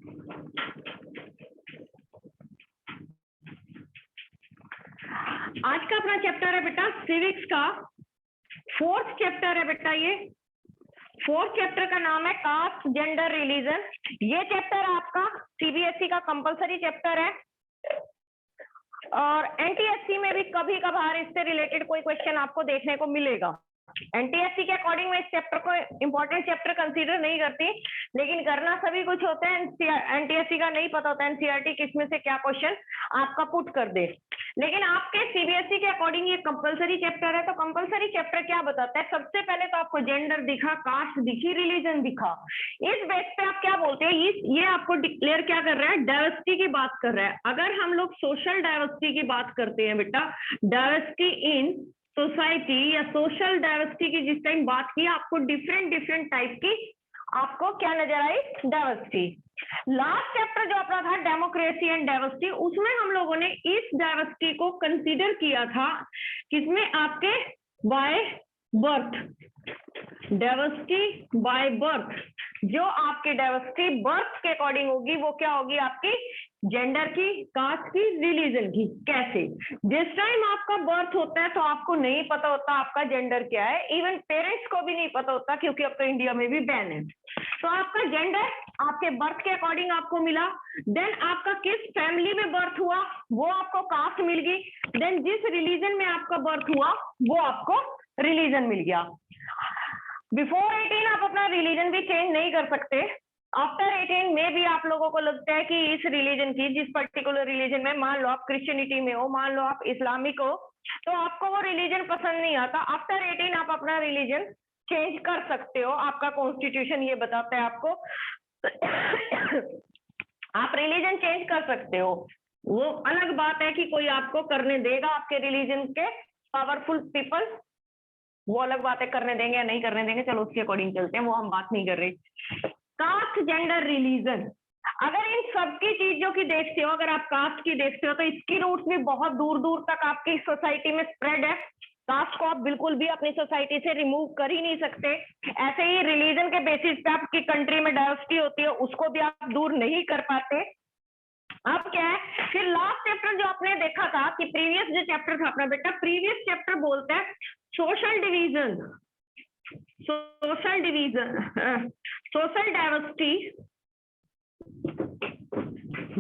आज का अपना चैप्टर है बेटा सिविक्स का 4th चैप्टर है बेटा। ये 4th चैप्टर का नाम है कास्ट जेंडर रिलीजन। ये चैप्टर आपका सीबीएसई का कंपलसरी चैप्टर है और एनटीएससी में भी कभी कभार इससे रिलेटेड कोई क्वेश्चन आपको देखने को मिलेगा। एनटीएससी के अकॉर्डिंग मैं इस चैप्टर को इंपॉर्टेंट चैप्टर कंसीडर नहीं करती, लेकिन करना सभी कुछ होता है। एनटीएससी का नहीं पता होता एनसीईआरटी किसमें से क्या क्वेश्चन आपका पुट कर दे। लेकिन आपके सीबीएसई के अकॉर्डिंग ये कंपलसरी चैप्टर है, तो कंपलसरी चैप्टर क्या बताता है? सबसे पहले तो आपको जेंडर दिखा, कास्ट दिखी, रिलीजन दिखा। इस बेस पे आप क्या बोलते हैं? ये आपको डिक्लेयर क्या कर रहा है? डाइवर्सिटी की बात कर रहा है। अगर हम लोग सोशल डाइवर्सिटी की बात करते हैं बेटा, डाइवर्सिटी इन सोसाइटी या सोशल डाइवर्सिटी की जिस टाइम बात की, आपको डिफरेंट टाइप की आपको क्या नजर आई? डाइवर्सिटी। लास्ट चैप्टर जो अपना था डेमोक्रेसी एंड डाइवर्सिटी, उसमें हम लोगों ने इस डाइवर्सिटी को कंसीडर किया था किसमें? आपके by birth, diversity by birth. जो आपकी डाइवर्सिटी बर्थ के अकॉर्डिंग होगी वो क्या होगी? आपकी जेंडर की, कास्ट की, रिलीजन की। कैसे? जिस टाइम आपका बर्थ होता है तो आपको नहीं पता होता आपका जेंडर क्या है, इवन पेरेंट्स को भी नहीं पता होता क्योंकि अब तो इंडिया में भी बैन है। तो आपका जेंडर आपके बर्थ के अकॉर्डिंग आपको मिला। देन आपका किस फैमिली में बर्थ हुआ वो आपको कास्ट मिल गई। देन जिस रिलीजन में आपका बर्थ हुआ वो आपको रिलीजन मिल गया। बिफोर 18 आप अपना रिलीजन भी चेंज नहीं कर सकते। आफ्टर 18 में भी आप लोगों को लगता है कि इस रिलीजन की, जिस पर्टिकुलर रिलीजन में, मान लो आप क्रिश्चियनिटी में हो, मान लो आप इस्लामिक हो, तो आपको वो रिलीजन पसंद नहीं आता। आफ्टर 18 आप अपना रिलीजन चेंज कर सकते हो। आपका कॉन्स्टिट्यूशन ये बताता है आपको आप रिलीजन चेंज कर सकते हो। वो अलग बात है कि कोई आपको करने देगा, आपके रिलीजन के पावरफुल पीपल, वो अलग बात है, करने देंगे या नहीं करने देंगे, चलो उसके अकॉर्डिंग चलते हैं, वो हम बात नहीं कर रहे। कास्ट जेंडर रिलीजन, अगर इन सबकी चीजों की देखते हो, अगर आप कास्ट की देखते हो तो इसकी रूट्स भी बहुत दूर दूर तक आपकी सोसाइटी में स्प्रेड है। कास्ट को आप बिल्कुल भी अपनी सोसाइटी से रिमूव कर ही नहीं सकते। ऐसे ही रिलीजन के बेसिस पे आपकी कंट्री में डाइवर्सिटी होती है, उसको भी आप दूर नहीं कर पाते। अब क्या है फिर लास्ट चैप्टर जो आपने देखा था कि प्रीवियस जो चैप्टर था अपना बेटा, प्रीवियस चैप्टर बोलता है social division, social diversity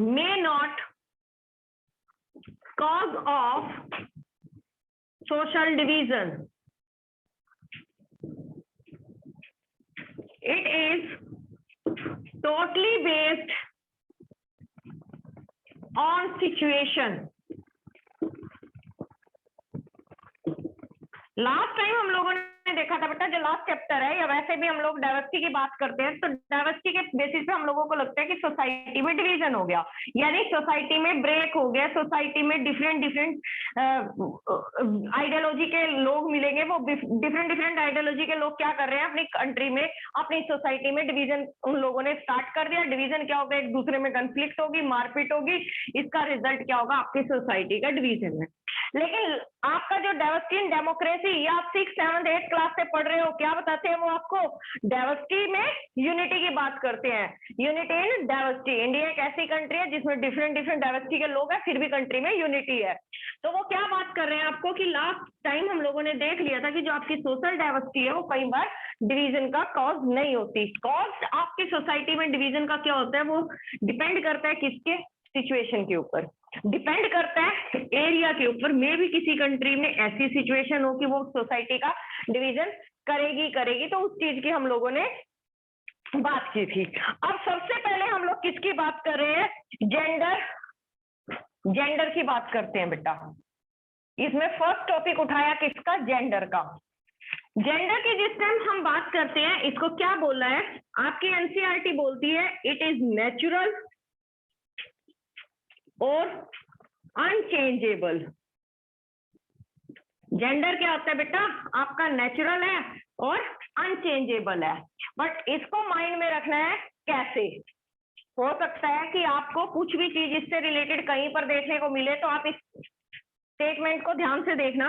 may not cause of social division. It is totally based on situation. Last time हम लोगों ने देखा था बेटा, जो लास्ट चैप्टर है, या वैसे भी हम लोग डाइवर्सिटी की बात करते हैं तो डाइवर्सिटी के बेसिस पे हम लोगों को लगता है कि सोसाइटी में डिवीजन हो गया, यानी सोसाइटी में ब्रेक हो गया, सोसाइटी में डिफरेंट आइडियोलॉजी के लोग मिलेंगे। वो डिफरेंट आइडियोलॉजी के लोग क्या कर रहे हैं? अपनी कंट्री में, अपनी सोसाइटी में डिवीजन उन लोगों ने स्टार्ट कर दिया। डिवीजन क्या होगा? एक दूसरे में कन्फ्लिक्ट होगी, मारपीट होगी, इसका रिजल्ट क्या होगा? आपकी सोसाइटी का डिवीजन है। लेकिन आपका जो डाइवर्सिटी इन डेमोक्रेसी, या आप 6, 7, 8 क्लास से पढ़ रहे हो, क्या बताते हैं वो आपको? डाइवर्सिटी में यूनिटी की बात करते हैं। Unity in diversity. इंडिया एक ऐसी कंट्री है जिसमें डिफरेंट डाइवर्सिटी के लोग हैं, फिर भी कंट्री में यूनिटी है। तो वो क्या बात कर रहे हैं आपको कि लास्ट टाइम हम लोगों ने देख लिया था कि जो आपकी सोशल डाइवर्सिटी है वो कई बार डिवीजन का कॉज नहीं होती। कॉज आपकी सोसाइटी में डिवीजन का क्या होता है? वो डिपेंड करता है किसके? सिचुएशन के ऊपर, डिपेंड करता है एरिया के ऊपर। मे भी किसी कंट्री में ऐसी सिचुएशन हो कि वो सोसाइटी का डिवीजन करेगी, तो उस चीज की हम लोगों ने बात की थी। अब सबसे पहले हम लोग किसकी बात कर रहे हैं? जेंडर की बात करते हैं बेटा। इसमें फर्स्ट टॉपिक उठाया किसका? जेंडर का। जेंडर की जिस टाइम हम बात करते हैं, इसको क्या बोला है? आपकी एनसीईआरटी बोलती है इट इज नेचुरल और अनचेंजेबल। जेंडर क्या होता है बेटा? आपका नेचुरल है और अनचेंजेबल है। बट इसको माइंड में रखना है कैसे? हो सकता है कि आपको कुछ भी चीज इससे रिलेटेड कहीं पर देखने को मिले, तो आप इस स्टेटमेंट को ध्यान से देखना।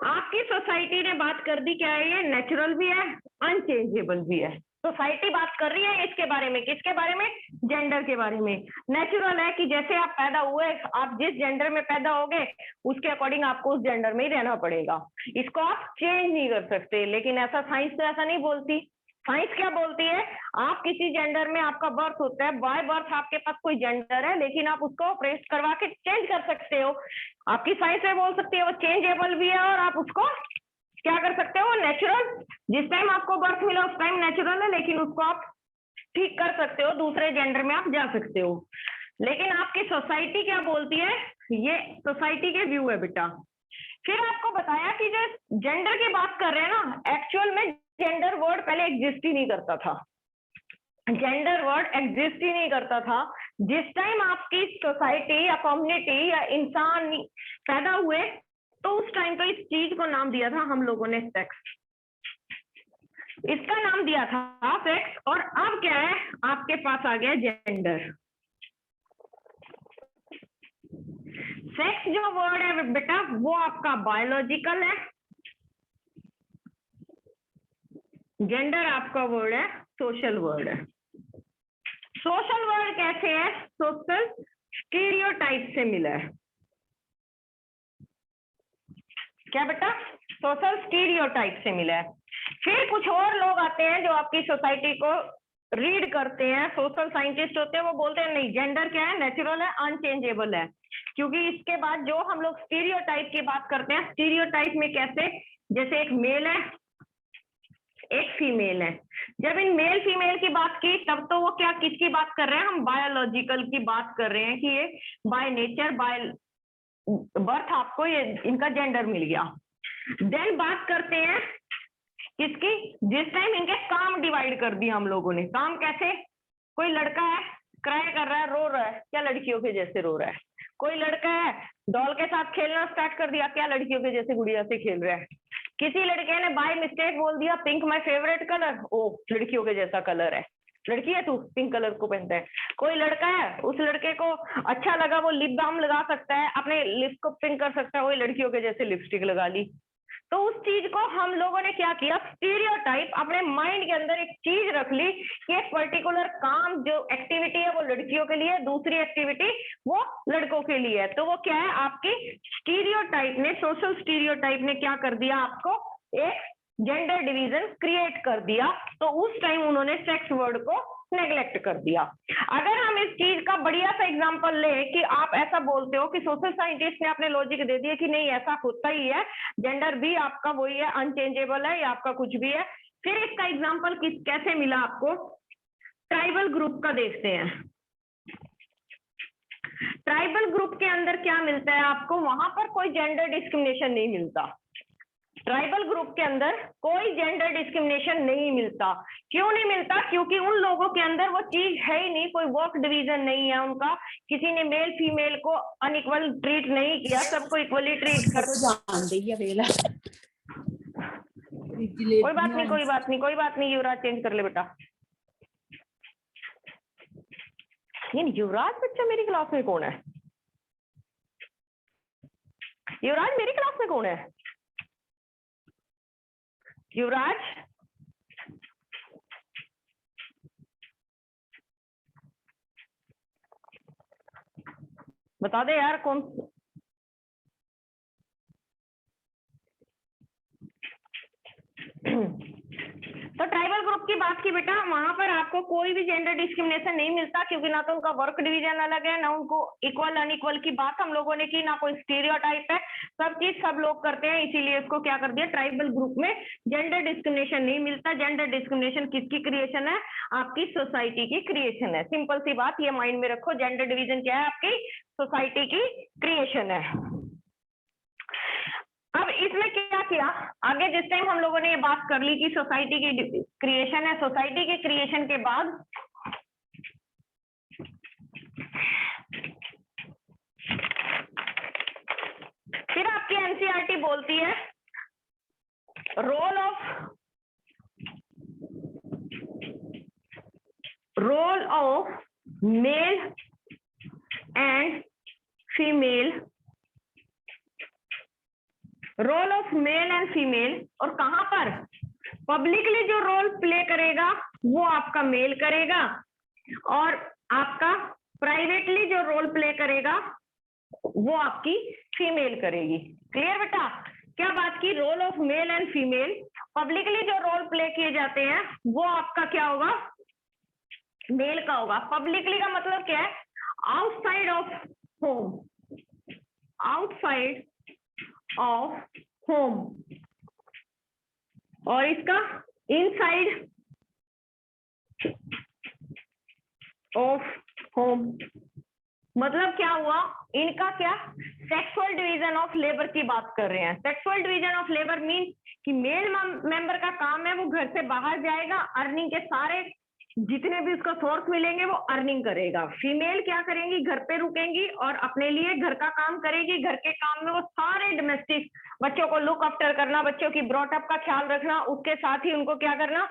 आपकी सोसाइटी ने बात कर दी, क्या है ये, नेचुरल भी है, अनचेंजेबल भी है। सोसाइटी बात कर रही है इसके बारे में, किसके बारे में, जेंडर के बारे में। नेचुरल है कि जैसे आप पैदा हुए, आप जिस जेंडर में पैदा होगे उसके अकॉर्डिंग आपको उस जेंडर में ही रहना पड़ेगा, इसको आप चेंज नहीं कर सकते। लेकिन ऐसा साइंस तो ऐसा नहीं बोलती। साइंस क्या बोलती है, आप किसी जेंडर में आपका बर्थ होता है, बाय बर्थ आपके पास कोई जेंडर है, लेकिन आप उसको ऑपरेट करवा के चेंज कर सकते हो। आपकी साइंस में बोल सकती है वो चेंजेबल भी है, और आप उसको क्या कर सकते हो, नेचुरल, जिस टाइम आपको बर्थ मिला उस टाइम नेचुरल है, लेकिन उसको आप ठीक कर सकते हो, दूसरे जेंडर में आप जा सकते हो। लेकिन आपकी सोसाइटी क्या बोलती है, ये सोसाइटी के व्यू है बेटा। फिर आपको बताया कि जो जेंडर की बात कर रहे हैं ना, एक्चुअल में जेंडर वर्ड पहले एग्जिस्ट ही नहीं करता था। जेंडर वर्ड एग्जिस्ट ही नहीं करता था। जिस टाइम आपकी सोसाइटी या कम्युनिटी या इंसान पैदा हुए, तो उस टाइम तो इस चीज को नाम दिया था हम लोगों ने सेक्स। इसका नाम दिया था सेक्स, और अब क्या है, आपके पास आ गया जेंडर। सेक्स जो वर्ड है बेटा, वो आपका बायोलॉजिकल है, जेंडर आपका वर्ड है सोशल वर्ड है। सोशल वर्ड कैसे है, सोशल स्टीरियोटाइप से मिला है। क्या बेटा, सोशल स्टीरियोटाइप से मिला है। फिर कुछ और लोग आते हैं जो आपकी सोसाइटी को रीड करते हैं, सोशल साइंटिस्ट होते हैं, वो बोलते हैं नहीं, जेंडर क्या है, नेचुरल है, अनचेंजेबल है। क्योंकि इसके बाद जो हम लोग स्टीरियोटाइप की बात करते हैं, स्टीरियोटाइप में कैसे, जैसे एक मेल है, एक फीमेल है। जब इन मेल फीमेल की बात की, तब तो वो क्या, किसकी बात कर रहे हैं, हम बायोलॉजिकल की बात कर रहे हैं कि ये बाय नेचर, बाय बर्थ आपको ये इनका जेंडर मिल गया। देन बात करते हैं किसकी, जिस टाइम इनके काम डिवाइड कर दिया हम लोगों ने। काम कैसे, कोई लड़का है, क्राई कर रहा है, रो रहा है, क्या लड़कियों के जैसे रो रहा है। कोई लड़का है, डॉल के साथ खेलना स्टार्ट कर दिया, क्या लड़कियों के जैसे गुड़िया से खेल रहा है। किसी लड़के ने बाय मिस्टेक बोल दिया पिंक माय फेवरेट कलर, ओ लड़कियों के जैसा कलर है, लड़की है तू पिंक कलर को पहनता है। कोई लड़का है, उस लड़के को अच्छा लगा, वो लिप बाम लगा सकता है, अपने लिप्स को पिंक कर सकता है, वही लड़कियों के जैसे लिपस्टिक लगा ली। तो उस चीज को हम लोगों ने क्या किया, स्टीरियोटाइप, अपने माइंड के अंदर एक चीज रख ली कि एक पर्टिकुलर काम जो एक्टिविटी है वो लड़कियों के लिए, दूसरी एक्टिविटी वो लड़कों के लिए है। तो वो क्या है, आपकी स्टीरियोटाइप ने, सोशल स्टीरियोटाइप ने क्या कर दिया, आपको एक जेंडर डिवीजन क्रिएट कर दिया। तो उस टाइम उन्होंने सेक्स वर्ड को नेग्लेक्ट कर दिया। अगर हम इस चीज का बढ़िया सा एग्जांपल ले कि आप ऐसा बोलते हो कि सोशल साइंटिस्ट ने अपने लॉजिक दे दिया कि नहीं ऐसा होता ही है, जेंडर भी आपका वही है, अनचेंजेबल है, या आपका कुछ भी है। फिर इसका एग्जांपल कैसे मिला आपको, ट्राइबल ग्रुप का देखते हैं। ट्राइबल ग्रुप के अंदर क्या मिलता है आपको, वहां पर कोई जेंडर डिस्क्रिमिनेशन नहीं मिलता। ट्राइबल ग्रुप के अंदर कोई जेंडर डिस्क्रिमिनेशन नहीं मिलता। क्यों नहीं मिलता, क्योंकि उन लोगों के अंदर वो चीज है ही नहीं, कोई वर्क डिवीजन नहीं है उनका, किसी ने मेल फीमेल को अनइक्वल ट्रीट नहीं किया, सबको इक्वली ट्रीट कर। कोई बात नहीं, कोई बात नहीं, कोई बात नहीं, युवराज चेंज कर ले बेटा। ये युवराज बच्चा मेरी क्लास में कौन है, युवराज मेरी क्लास में कौन है, युवराज बता दे यार कौन। तो ट्राइबल ग्रुप की बात की बेटा, वहां पर आपको कोई भी जेंडर डिस्क्रिमिनेशन नहीं मिलता, क्योंकि ना तो उनका वर्क डिवीजन अलग है, ना उनको इक्वल अनइक्वल की बात हम लोगों ने की, ना कोई स्टीरियोटाइप है, सब चीज सब लोग करते हैं। इसीलिए इसको क्या कर दिया, ट्राइबल ग्रुप में जेंडर डिस्क्रिमिनेशन नहीं मिलता। जेंडर डिस्क्रिमिनेशन किसकी क्रिएशन है, आपकी सोसाइटी की क्रिएशन है। सिंपल सी बात, ये माइंड में रखो, जेंडर डिवीजन क्या है, आपकी सोसाइटी की क्रिएशन है। अब इसमें क्या किया, आगे जिस टाइम हम लोगों ने ये बात कर ली कि सोसाइटी की क्रिएशन है, सोसाइटी के क्रिएशन के बाद फिर आपकी एनसीईआरटी बोलती है role of male and female role of male and female, और कहां पर पब्लिकली जो रोल प्ले करेगा वो आपका मेल करेगा, और आपका प्राइवेटली जो रोल प्ले करेगा वो आपकी फीमेल करेगी। क्लियर बेटा? क्या बात की? Role of male and female, publicly जो रोल प्ले किए जाते हैं वो आपका क्या होगा? मेल का होगा। पब्लिकली का मतलब क्या है? Outside of home, outside of home, और इसका इनसाइड ऑफ होम। मतलब क्या हुआ? इनका क्या? सेक्सुअल डिवीजन ऑफ लेबर की बात कर रहे हैं। Sexual division of labour mean कि मेल मेंबर का काम है वो घर से बाहर जाएगा, अर्निंग के सारे जितने भी उसको सोर्स मिलेंगे वो अर्निंग करेगा। फीमेल क्या करेंगी? घर पे रुकेंगी और अपने लिए घर का काम करेगी। घर के काम में वो सारे डोमेस्टिक, बच्चों को लुक आफ्टर करना, बच्चों की ब्रॉटअप का ख्याल रखना, उसके साथ ही उनको क्या करना?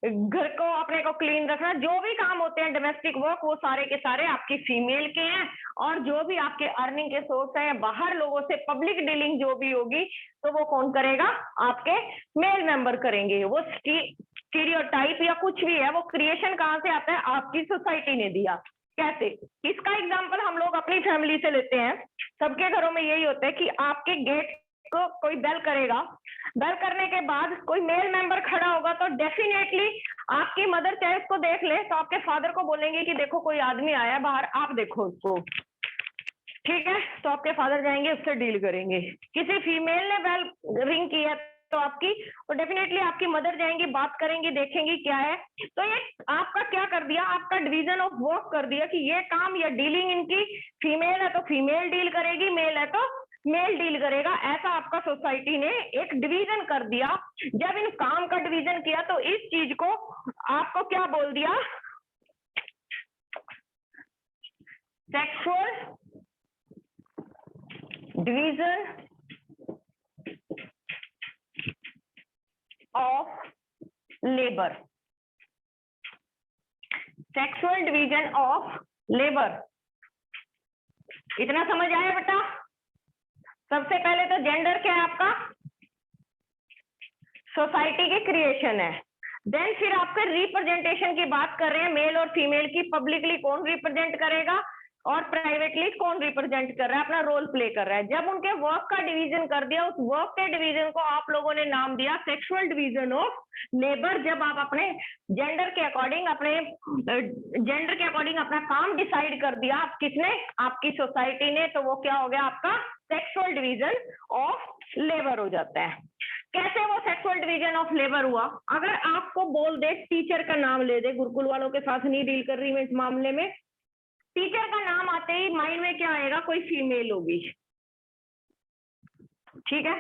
घर को अपने को क्लीन रखना, जो भी काम होते हैं डोमेस्टिक वर्क, वो सारे के सारे आपकी फीमेल के हैं। और जो भी आपके अर्निंग के सोर्स है, बाहर लोगों से पब्लिक डीलिंग जो भी होगी, तो वो कौन करेगा? आपके मेल मेंबर करेंगे। वो स्टीरियोटाइप या कुछ भी है, वो क्रिएशन कहां से आता है? आपकी सोसाइटी ने दिया। कैसे? इसका एग्जांपल हम लोग अपनी फैमिली से लेते हैं। सबके घरों में यही होता है कि आपके गेट को कोई बेल करेगा, बेल करने के बाद कोई मेल मेंबर खड़ा होगा तो डेफिनेटली आपकी मदर चाहे उसको देख ले तो आपके फादर को बोलेंगे कि देखो कोई आदमी आया है बाहर, आप देखो उसको। ठीक है? तो आपके फादर जाएंगे, उससे डील करेंगे। किसी फीमेल ने बेल रिंग की है तो आपकी, तो डेफिनेटली आपकी मदर जाएंगी, बात करेंगी, देखेंगी क्या है। तो ये आपका क्या कर दिया? आपका डिवीजन ऑफ वर्क कर दिया कि ये काम या डीलिंग इनकी फीमेल है तो फीमेल डील करेगी, मेल है तो मेल डील करेगा। ऐसा आपका सोसाइटी ने एक डिवीजन कर दिया। जब इन काम का डिवीजन किया तो इस चीज को आपको क्या बोल दिया? Sexual division of labour. Sexual division of labour, इतना समझ आया बेटा? सबसे पहले तो जेंडर क्या है आपका? सोसाइटी की क्रिएशन है। देन फिर आपके रिप्रेजेंटेशन की बात कर रहे हैं, मेल और फीमेल की। पब्लिकली कौन रिप्रेजेंट करेगा और प्राइवेटली कौन रिप्रेजेंट कर रहा है, अपना रोल प्ले कर रहा है। जब उनके वर्क का डिवीजन कर दिया, उस वर्क के डिवीजन को आप लोगों ने नाम दिया सेक्सुअल डिवीजन ऑफ लेबर। जब आप अपने जेंडर के अकॉर्डिंग अपना काम डिसाइड कर दिया, आप किसने? आपकी सोसाइटी ने, तो वो क्या हो गया? आपका सेक्सुअल डिवीजन ऑफ लेबर हो जाता है। कैसे वो सेक्सुअल डिवीजन ऑफ लेबर हुआ? अगर आपको बोल दे, टीचर का नाम ले दे, गुरुकुल वालों के साथ नहीं डील कर रही मैं इस मामले में, टीचर का नाम आते ही माइंड में क्या आएगा? कोई फीमेल होगी। ठीक है?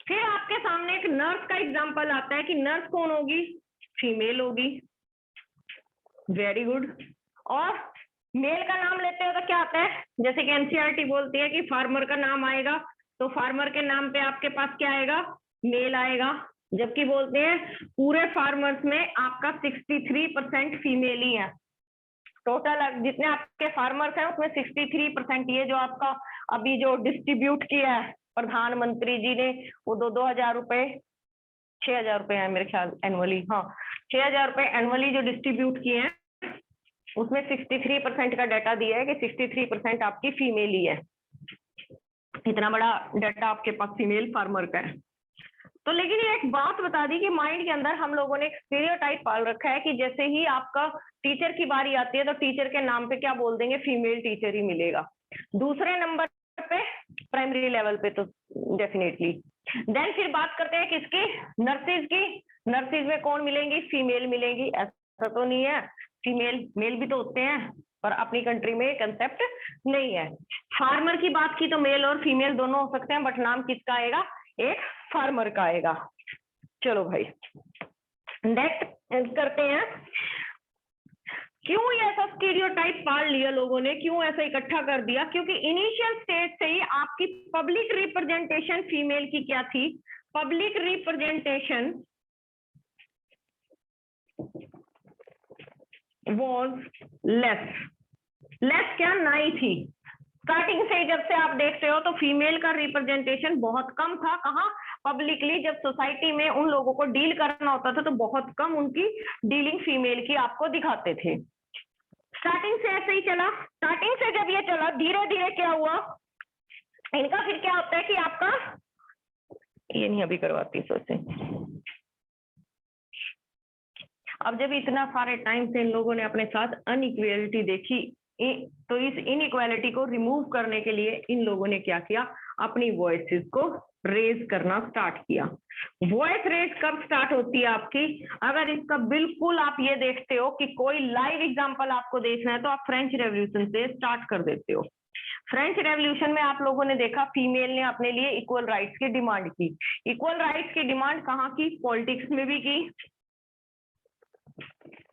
फिर आपके सामने एक नर्स का एग्जांपल आता है कि नर्स कौन होगी? फीमेल होगी। Very good. और मेल का नाम लेते हो तो क्या आता है? जैसे कि एनसीईआरटी बोलती है कि फार्मर का नाम आएगा, तो फार्मर के नाम पे आपके पास क्या आएगा? मेल आएगा। जबकि बोलते हैं पूरे फार्मर्स में आपका 63% फीमेल ही है। टोटल जितने आपके फार्मर्स हैं उसमें 63%, ये जो आपका अभी जो डिस्ट्रीब्यूट किया है प्रधानमंत्री जी ने, वो 2,000 रुपए, 6,000 रुपए है मेरे ख्याल एनुअली, हाँ 6,000 रुपए एनुअली जो डिस्ट्रीब्यूट किए हैं, उसमें 63% का डाटा दिया है कि 63% आपकी फीमेल ही है। इतना बड़ा डाटा आपके पास फीमेल फार्मर का है। तो लेकिन ये एक बात बता दी कि माइंड के अंदर हम लोगों ने एक स्टीरियोटाइप पाल रखा है कि जैसे ही आपका टीचर की बारी आती है तो टीचर के नाम पे क्या बोल देंगे? फीमेल टीचर ही मिलेगा। दूसरे नंबर पे प्राइमरी लेवल पे तो डेफिनेटली। देन फिर बात करते हैं किसकी? नर्सिस की। नर्सिस में कौन मिलेंगी? फीमेल मिलेंगी। ऐसा तो नहीं है, फीमेल मेल भी तो होते हैं, पर अपनी कंट्री में कंसेप्ट नहीं है। फार्मर की बात की तो मेल और फीमेल दोनों हो सकते हैं, बट नाम किसका आएगा? एक फार्मर का आएगा। चलो भाई नेक्स्ट करते हैं। क्यों ऐसा स्टीरियोटाइप पाल लिया लोगों ने? क्यों ऐसा इकट्ठा कर दिया? क्योंकि इनिशियल स्टेज से ही आपकी पब्लिक रिप्रेजेंटेशन फीमेल की क्या थी? Public representation was less. Less क्या? नहीं थी। स्टार्टिंग से जब से आप देखते हो तो फीमेल का रिप्रेजेंटेशन बहुत कम था। कहाँ? पब्लिकली, जब सोसाइटी में उन लोगों को डील करना होता था तो बहुत कम उनकी डीलिंग फीमेल की आपको दिखाते थे। स्टार्टिंग से ऐसे ही चला। स्टार्टिंग से जब ये चला, धीरे धीरे क्या हुआ इनका, फिर क्या होता है कि आपका, ये नहीं अभी करवाती सोचे, अब जब इतना सारे टाइम से इन लोगों ने अपने साथ अनइक्वालिटी देखी, तो इस इनइक्वालिटी को रिमूव करने के लिए इन लोगों ने क्या किया, अपनी वॉइसेस को रेज करना स्टार्ट किया। वॉइस रेज कब स्टार्ट होती है आपकी? अगर इसका बिल्कुल आप ये देखते हो कि कोई लाइव एग्जांपल आपको देखना है तो आप फ्रेंच रेवोल्यूशन से स्टार्ट कर देते हो। फ्रेंच रेवोल्यूशन में आप लोगों ने देखा फीमेल ने अपने लिए इक्वल राइट्स की डिमांड की। इक्वल राइट्स की डिमांड कहाँ की? पॉलिटिक्स में भी की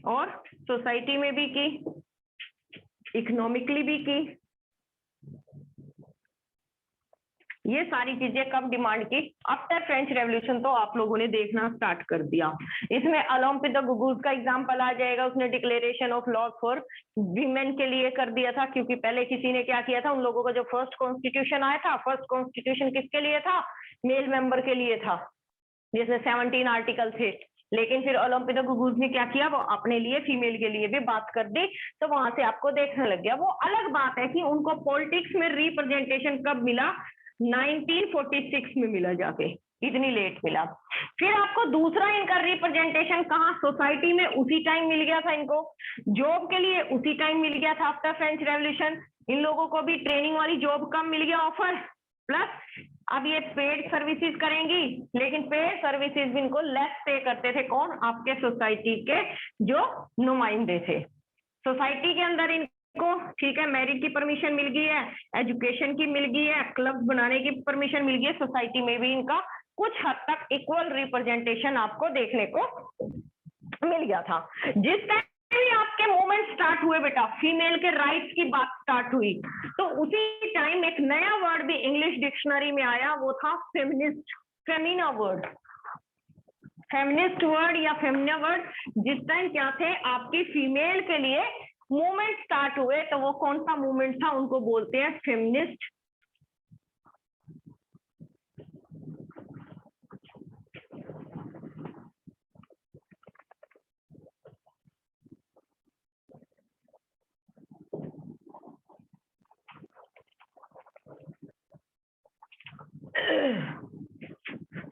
और सोसाइटी में भी की, इकोनॉमिकली भी की। ये सारी चीजें कब डिमांड की? After French revolution. तो आप लोगों ने देखना स्टार्ट कर दिया। इसमें ओलंपिक द गुगूज का एग्जांपल आ जाएगा। उसने declaration of law for women के लिए कर दिया था, क्योंकि पहले किसी ने क्या किया था, उन लोगों का जो फर्स्ट कॉन्स्टिट्यूशन आया था, फर्स्ट कॉन्स्टिट्यूशन किसके लिए था? मेल मेंबर के लिए था, जिसमें 17 आर्टिकल थे। लेकिन फिर ओलंपिक द गुगूज ने क्या किया, वो अपने लिए फीमेल के लिए भी बात कर दी। तो वहां से आपको देखने लग गया। वो अलग बात है कि उनको पॉलिटिक्स में रिप्रेजेंटेशन कब मिला? 1946 में मिला जाके, इतनी लेट मिला। फिर आपको दूसरा इनका रिप्रेजेंटेशन कहाँ? सोसाइटी में उसी टाइम मिल गया था इनको। जॉब के लिए उसी टाइम मिल गया था आफ्टर फ्रेंच रेवोल्यूशन। इन लोगों को भी ट्रेनिंग वाली जॉब कब मिल गया ऑफर? प्लस अब ये पेड सर्विसेज करेंगी, लेकिन पेड सर्विसेज भी इनको लेस पे करते थे। कौन? आपके सोसाइटी के जो नुमाइंदे थे। सोसाइटी के अंदर इनको ठीक है मैरिज की परमिशन मिल गई है, एजुकेशन की मिल गई है, क्लब बनाने की परमिशन मिल गई है। सोसाइटी में भी इनका कुछ हद तक इक्वल रिप्रेजेंटेशन आपको देखने को मिल गया था। जिस टाइम आपके मूवमेंट स्टार्ट हुए बेटा, फीमेल के राइट्स की बात स्टार्ट हुई, तो उसी टाइम एक नया वर्ड भी इंग्लिश डिक्शनरी में आया, वो था feminist, Femina word, feminist word या फेमिना वर्ड। जिस टाइम क्या थे आपकी फीमेल के लिए मूवमेंट स्टार्ट हुए, तो वो कौन सा मूवमेंट था? उनको बोलते हैं फेमिनिस्ट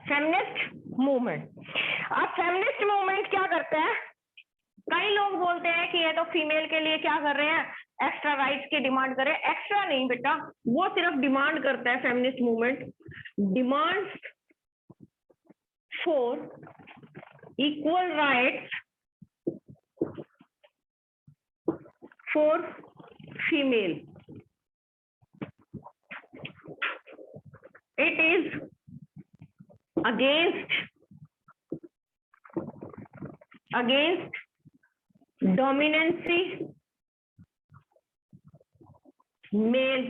फेमिनिस्ट मूवमेंट। अब फेमिनिस्ट मूवमेंट क्या करते हैं? कई लोग बोलते हैं कि ये तो फीमेल के लिए क्या कर रहे हैं, एक्स्ट्रा राइट्स की डिमांड कर रहे हैं। एक्स्ट्रा नहीं बेटा, वो सिर्फ डिमांड करता है feminist movement, demand for equal rights for female. It is against dominancy male.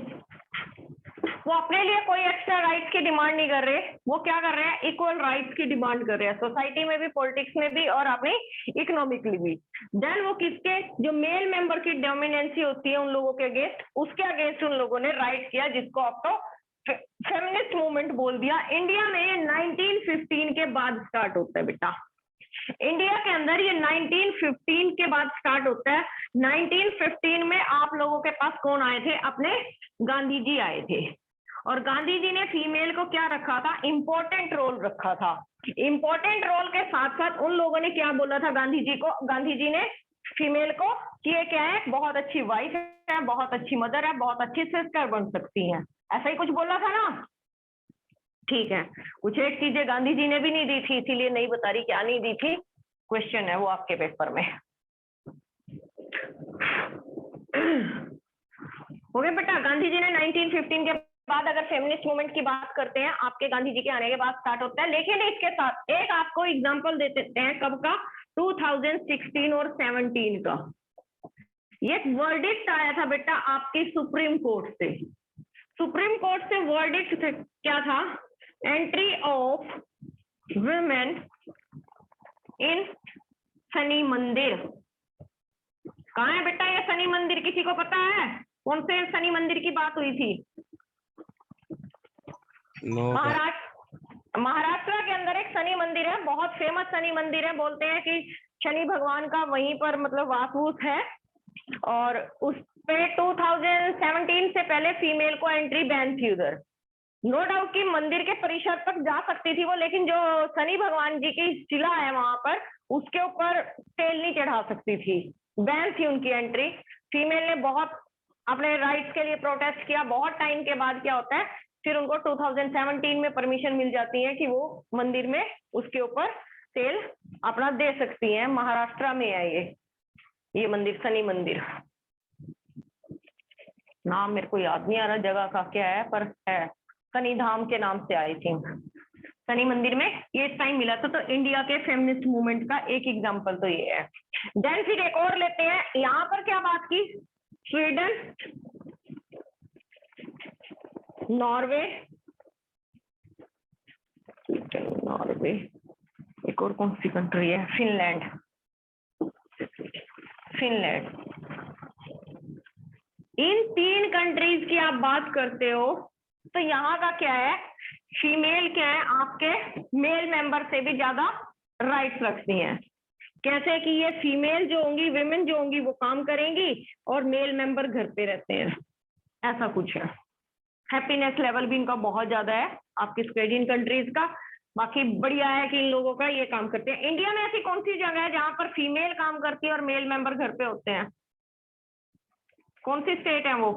वो अपने लिए कोई एक्स्ट्रा राइट्स की डिमांड नहीं कर रहे, वो क्या कर रहे हैं? इक्वल राइट्स की डिमांड कर रहे हैं, सोसाइटी में भी, पॉलिटिक्स में भी और अपनी इकोनॉमिकली भी। देन वो किसके? जो मेल मेंबर की डोमिनेंसी होती है उन लोगों के अगेंस्ट, उसके अगेंस्ट उन लोगों ने राइट किया, जिसको अब तो फेमिनिस्ट मूवमेंट बोल दिया। इंडिया में 1915 के बाद स्टार्ट होता है बेटा। इंडिया के अंदर ये 1915 के बाद स्टार्ट होता है। 1915 में आप लोगों के पास कौन आए थे? अपने गांधी जी आए थे, और गांधी जी ने फीमेल को क्या रखा था? इंपॉर्टेंट रोल रखा था। इंपॉर्टेंट रोल के साथ साथ उन लोगों ने क्या बोला था गांधी जी को? गांधी जी ने फीमेल को कि ये क्या है, बहुत अच्छी वाइफ है, बहुत अच्छी मदर है, बहुत अच्छी सिस्टर बन सकती है, ऐसा ही कुछ बोला था ना? ठीक है, कुछ एक चीजें गांधी जी ने भी नहीं दी थी, इसीलिए नहीं बता रही क्या नहीं दी थी, क्वेश्चन है वो आपके पेपर में। हो गया बेटा। गांधी जी ने 1915 के बाद, अगर फेमिनिस्ट मूवमेंट की बात करते हैं, आपके गांधी जी के आने के बाद स्टार्ट होता है। लेकिन इसके साथ एक आपको एग्जांपल दे देते हैं, कब का? 2016 और 17 का। ये वर्डिक्ट आया था बेटा आपकी सुप्रीम कोर्ट से। सुप्रीम कोर्ट से वर्डिक्ट क्या था? Entry of women in Shani मंदिर। कहाँ है बेटा ये शनि मंदिर, किसी को पता है? कौन से शनि मंदिर की बात हुई थी? महाराष्ट्र के अंदर एक शनि मंदिर है, बहुत फेमस शनि मंदिर है। बोलते हैं कि शनि भगवान का वहीं पर मतलब वास है, और उस पे 2017 से पहले फीमेल को एंट्री बैन थी उधर। नो डाउट कि मंदिर के परिसर तक जा सकती थी वो, लेकिन जो शनि भगवान जी की शिला है वहां पर, उसके ऊपर तेल नहीं चढ़ा सकती थी, बैन थी उनकी एंट्री। फीमेल ने बहुत अपने राइट्स के लिए प्रोटेस्ट किया। बहुत टाइम के बाद क्या होता है, फिर उनको 2017 में परमिशन मिल जाती है कि वो मंदिर में उसके ऊपर तेल अपना दे सकती हैं। महाराष्ट्र में है ये मंदिर, शनि मंदिर। नाम मेरे को याद नहीं आ रहा जगह का क्या है, पर है शनि धाम के नाम से आई थी। शनि मंदिर में ये इस टाइम मिला था। तो इंडिया के फेमिनिस्ट मूवमेंट का एक एग्जांपल तो ये है। देन फिर एक और लेते हैं। यहाँ पर क्या बात की, स्वीडन, नॉर्वे, नॉर्वे, एक और कौन सी कंट्री है, फिनलैंड। फिनलैंड, इन 3 कंट्रीज की आप बात करते हो तो यहाँ का क्या है, फीमेल क्या है, आपके मेल मेंबर से भी ज्यादा राइट्स रखती हैं। कैसे कि ये फीमेल जो होंगी, विमेन जो होंगी, वो काम करेंगी और मेल मेंबर घर पे रहते हैं, ऐसा कुछ है। हैप्पीनेस लेवल भी इनका बहुत ज्यादा है आपकी स्क्वेडियन कंट्रीज का। बाकी बढ़िया है कि इन लोगों का ये काम करते हैं। इंडिया में ऐसी कौन सी जगह है जहां पर फीमेल काम करती है और मेल मेंबर घर पे होते हैं? कौन सी स्टेट है वो?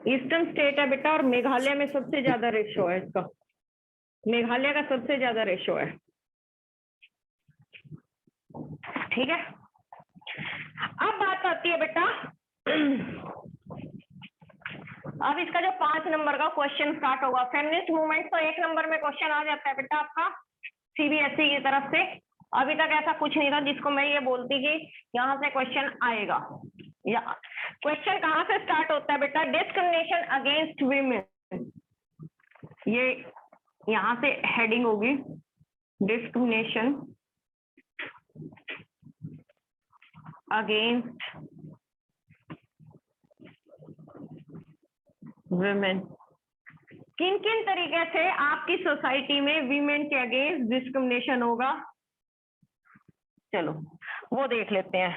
ईस्टर्न स्टेट है बेटा, और मेघालय में सबसे ज्यादा रेशो है इसका। मेघालय का सबसे ज्यादा रेशो है, ठीक है। अब बात आती है बेटा, अब इसका जो 5 नंबर का क्वेश्चन स्टार्ट होगा, फेमिनिस्ट मूवमेंट। तो 1 नंबर में क्वेश्चन आ जाता है बेटा आपका सीबीएसई की तरफ से। अभी तक ऐसा कुछ नहीं था जिसको मैं ये बोलती कि यहाँ से क्वेश्चन आएगा। या क्वेश्चन कहाँ से स्टार्ट होता है बेटा, डिस्क्रिमिनेशन अगेंस्ट वीमेन। ये यहाँ से हेडिंग होगी, डिस्क्रिमिनेशन अगेंस्ट विमेन। किन किन तरीके से आपकी सोसाइटी में वीमेन के अगेंस्ट डिस्क्रिमिनेशन होगा, चलो वो देख लेते हैं।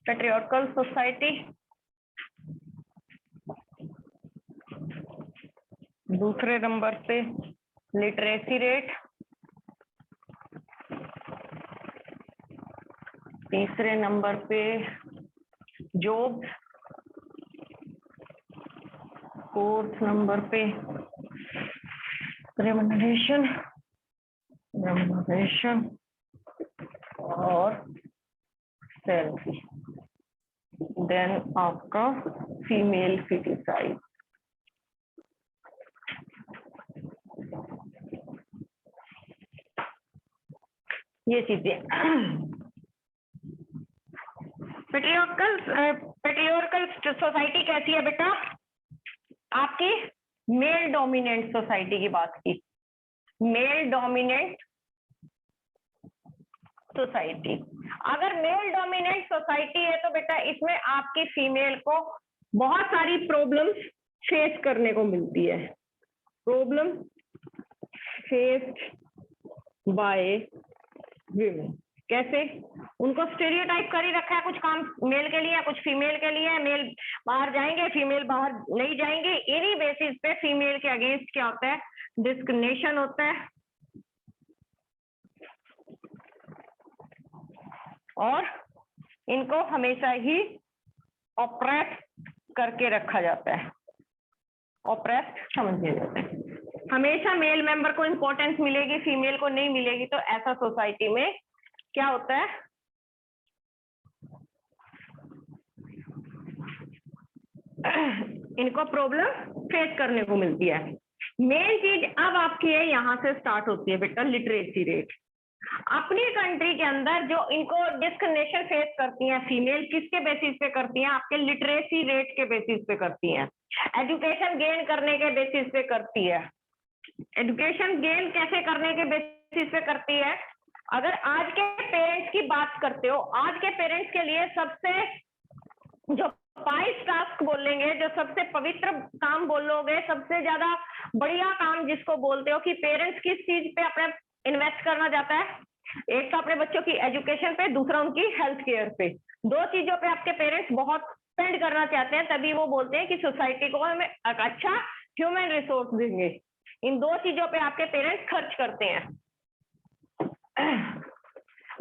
पेट्रियार्कल सोसाइटी, दूसरे नंबर पे लिटरेसी रेट, तीसरे नंबर पे जॉब, 4th नंबर पे रेम्युनरेशन और सैलरी। देन आपका फीमेल फिटिसाइड। ये चीजें पेट्रियार्कल सोसाइटी कैसी है बेटा, आपकी मेल डोमिनेंट सोसाइटी की बात की, मेल डोमिनेंट सोसाइटी। अगर मेल डोमिनेंट सोसाइटी है तो बेटा इसमें आपकी फीमेल को बहुत सारी प्रॉब्लम्स फेस करने को मिलती है। प्रॉब्लम फेस्ड बाय विमेन, कैसे? उनको स्टेरियोटाइप कर ही रखा है, कुछ काम मेल के लिए, कुछ फीमेल के लिए। मेल बाहर जाएंगे, फीमेल बाहर नहीं जाएंगे। इन्हीं बेसिस पे फीमेल के अगेंस्ट क्या होता है, डिस्क्रिमिनेशन होता है, और इनको हमेशा ही ऑप्रेस करके रखा जाता है। ऑप्रेस समझिए जाते हैं, हमेशा मेल मेंबर को इंपॉर्टेंस मिलेगी, फीमेल को नहीं मिलेगी। तो ऐसा सोसाइटी में क्या होता है, इनको प्रॉब्लम फेस करने को मिलती है। मेन चीज अब आपकी है, यहां से स्टार्ट होती है बेटा लिटरेसी रेट। अपनी कंट्री के अंदर जो इनको डिस्क्रिमिनेशन फेस करती हैं फीमेल, किसके बेसिस पे करती हैं, आपके लिटरेसी रेट के बेसिस पे करती हैं। एजुकेशन गेन करने के बेसिस पे करती है। एजुकेशन गेन कैसे करने के बेसिस पे करती है? अगर आज के पेरेंट्स की बात करते हो, आज के पेरेंट्स के लिए सबसे जो 5 टास्क बोलेंगे, जो सबसे पवित्र काम बोलोगे, सबसे ज्यादा बढ़िया काम जिसको बोलते हो कि पेरेंट्स किस चीज पे अपने इन्वेस्ट करना चाहता है, एक तो अपने बच्चों की एजुकेशन पे, दूसरा उनकी हेल्थ केयर पे। 2 चीजों पे आपके पेरेंट्स बहुत स्पेंड करना चाहते हैं, तभी वो बोलते हैं कि सोसाइटी को हम एक अच्छा ह्यूमन रिसोर्स देंगे। इन 2 चीजों पे आपके पेरेंट्स खर्च करते हैं।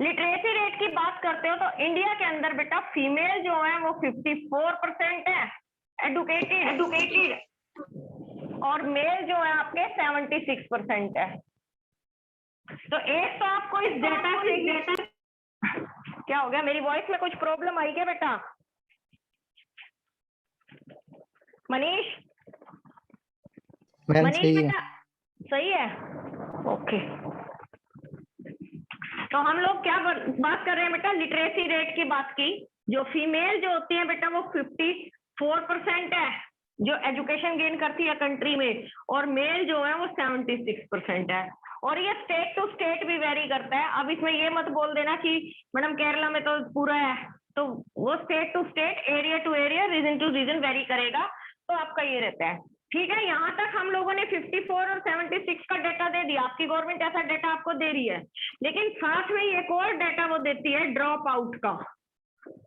लिटरेसी रेट की बात करते हो तो इंडिया के अंदर बेटा फीमेल जो है वो 54% है एडुकेटेड, और मेल जो है आपके 76% है। तो एक तो आपको इस डेटा से क्या हो गया, मेरी वॉइस में कुछ प्रॉब्लम आई क्या बेटा? मनीष सही है। बेटा सही है, ओके। तो हम लोग क्या बात कर रहे हैं बेटा? लिटरेसी रेट की बात की। जो फीमेल जो होती है बेटा वो 54% है जो एजुकेशन गेन करती है कंट्री में, और मेल जो है वो 76% है। और ये स्टेट टू स्टेट भी वेरी करता है। अब इसमें ये मत बोल देना कि मैडम केरला में तो पूरा है, तो वो state to state, area to area, region to region vary करेगा। तो आपका ये रहता है, ठीक है। यहाँ तक हम लोगों ने 54 और 76 का डेटा दे दिया, आपकी गवर्नमेंट ऐसा डेटा आपको दे रही है। लेकिन साथ में एक और डेटा वो देती है ड्रॉप आउट का।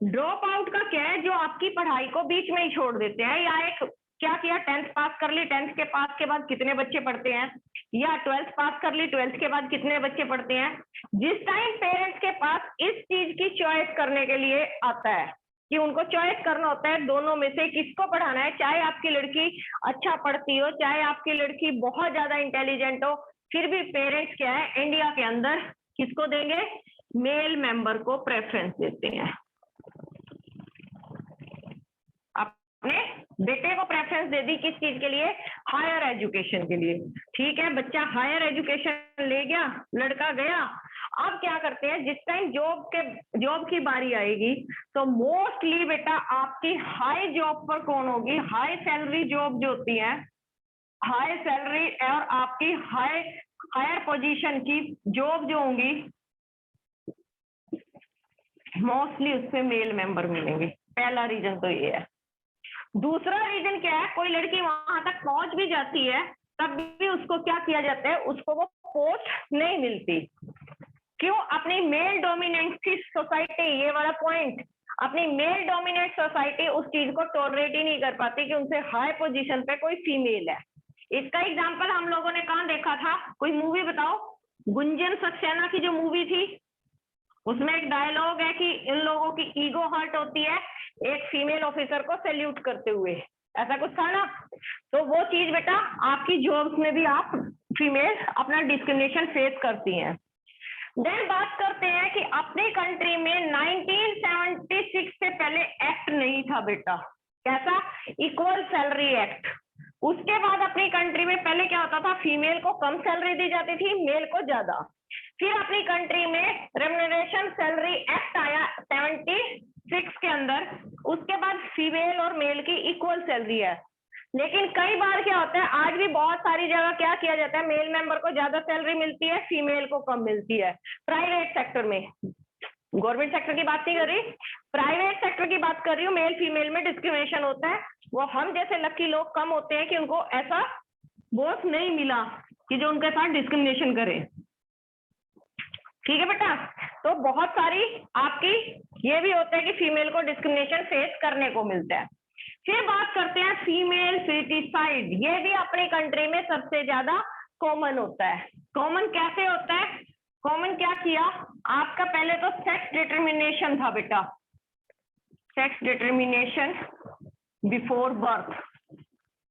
ड्रॉप आउट का क्या है? जो आपकी पढ़ाई को बीच में ही छोड़ देते हैं, या एक क्या किया, 10th पास कर ली, 10th के पास के बाद कितने बच्चे पढ़ते हैं, या 12th पास कर ली, 12th के बाद कितने बच्चे पढ़ते हैं। जिस टाइम पेरेंट्स के पास इस चीज की चॉइस करने के लिए आता है कि उनको चॉइस करना होता है दोनों में से किसको पढ़ाना है, चाहे आपकी लड़की अच्छा पढ़ती हो, चाहे आपकी लड़की बहुत ज्यादा इंटेलिजेंट हो, फिर भी पेरेंट्स क्या है इंडिया के अंदर किसको देंगे? मेल मेंबर को प्रेफरेंस देते हैं। अपने बेटे को प्रेफरेंस दे दी, किस चीज के लिए? हायर एजुकेशन के लिए। ठीक है, बच्चा हायर एजुकेशन ले गया, लड़का गया। अब क्या करते हैं, जिस टाइम जॉब की बारी आएगी तो मोस्टली बेटा आपकी हाई जॉब पर कौन होगी? हाई सैलरी जॉब जो होती है, हाई सैलरी और आपकी हायर पोजीशन की जॉब जो होंगी, मोस्टली उसमें मेल मेंबर मिलेंगे। पहला रीजन तो ये है। दूसरा रीजन क्या है? कोई लड़की वहां तक पहुंच भी जाती है तब भी उसको क्या किया जाता है? उसको वो पोस्ट नहीं मिलती। क्यों? अपनी मेल डोमिनेंट की सोसाइटी, ये वाला पॉइंट, अपनी मेल डोमिनेंट सोसाइटी उस चीज को टॉलरेट ही नहीं कर पाती कि उनसे हाई पोजीशन पे कोई फीमेल है। इसका एग्जांपल हम लोगों ने कहाँ देखा था? कोई मूवी बताओ। गुंजन सक्सेना की जो मूवी थी, उसमें एक डायलॉग है कि इन लोगों की ईगो हर्ट होती है एक फीमेल ऑफिसर को सैल्यूट करते हुए, ऐसा कुछ था ना? तो वो चीज बेटा आपकी जॉब्स में भी आप फीमेल अपना डिस्क्रिमिनेशन फेस करती हैं। देन बात करते हैं कि अपनी कंट्री में 1976 से पहले एक्ट नहीं था बेटा। कैसा? Equal salary act. उसके बाद अपनी कंट्री में पहले क्या होता था? फीमेल को कम सैलरी दी जाती थी, मेल को ज्यादा। फिर अपनी कंट्री में रेम्यूनरेशन सैलरी एक्ट आया 76 के अंदर। उसके बाद फीमेल और मेल की इक्वल सैलरी है। लेकिन कई बार क्या होता है, आज भी बहुत सारी जगह क्या किया जाता है, मेल मेंबर को ज्यादा सैलरी मिलती है, फीमेल को कम मिलती है। प्राइवेट सेक्टर में, गवर्नमेंट सेक्टर की बात नहीं कर रही, प्राइवेट सेक्टर की बात कर रही हूँ। मेल फीमेल में डिस्क्रिमिनेशन होता है। वो हम जैसे लकी लोग कम होते हैं कि उनको ऐसा बॉस नहीं मिला कि जो उनके साथ डिस्क्रिमिनेशन करे। ठीक है बेटा, तो बहुत सारी आपकी ये भी होता है कि फीमेल को डिस्क्रिमिनेशन फेस करने को मिलता है। फिर बात करते हैं फीमेल फीटिसाइड। ये भी अपनी कंट्री में सबसे ज्यादा कॉमन होता है। कॉमन कैसे होता है? कॉमन क्या किया आपका? पहले तो सेक्स डिटर्मिनेशन था बेटा, sex determination before birth.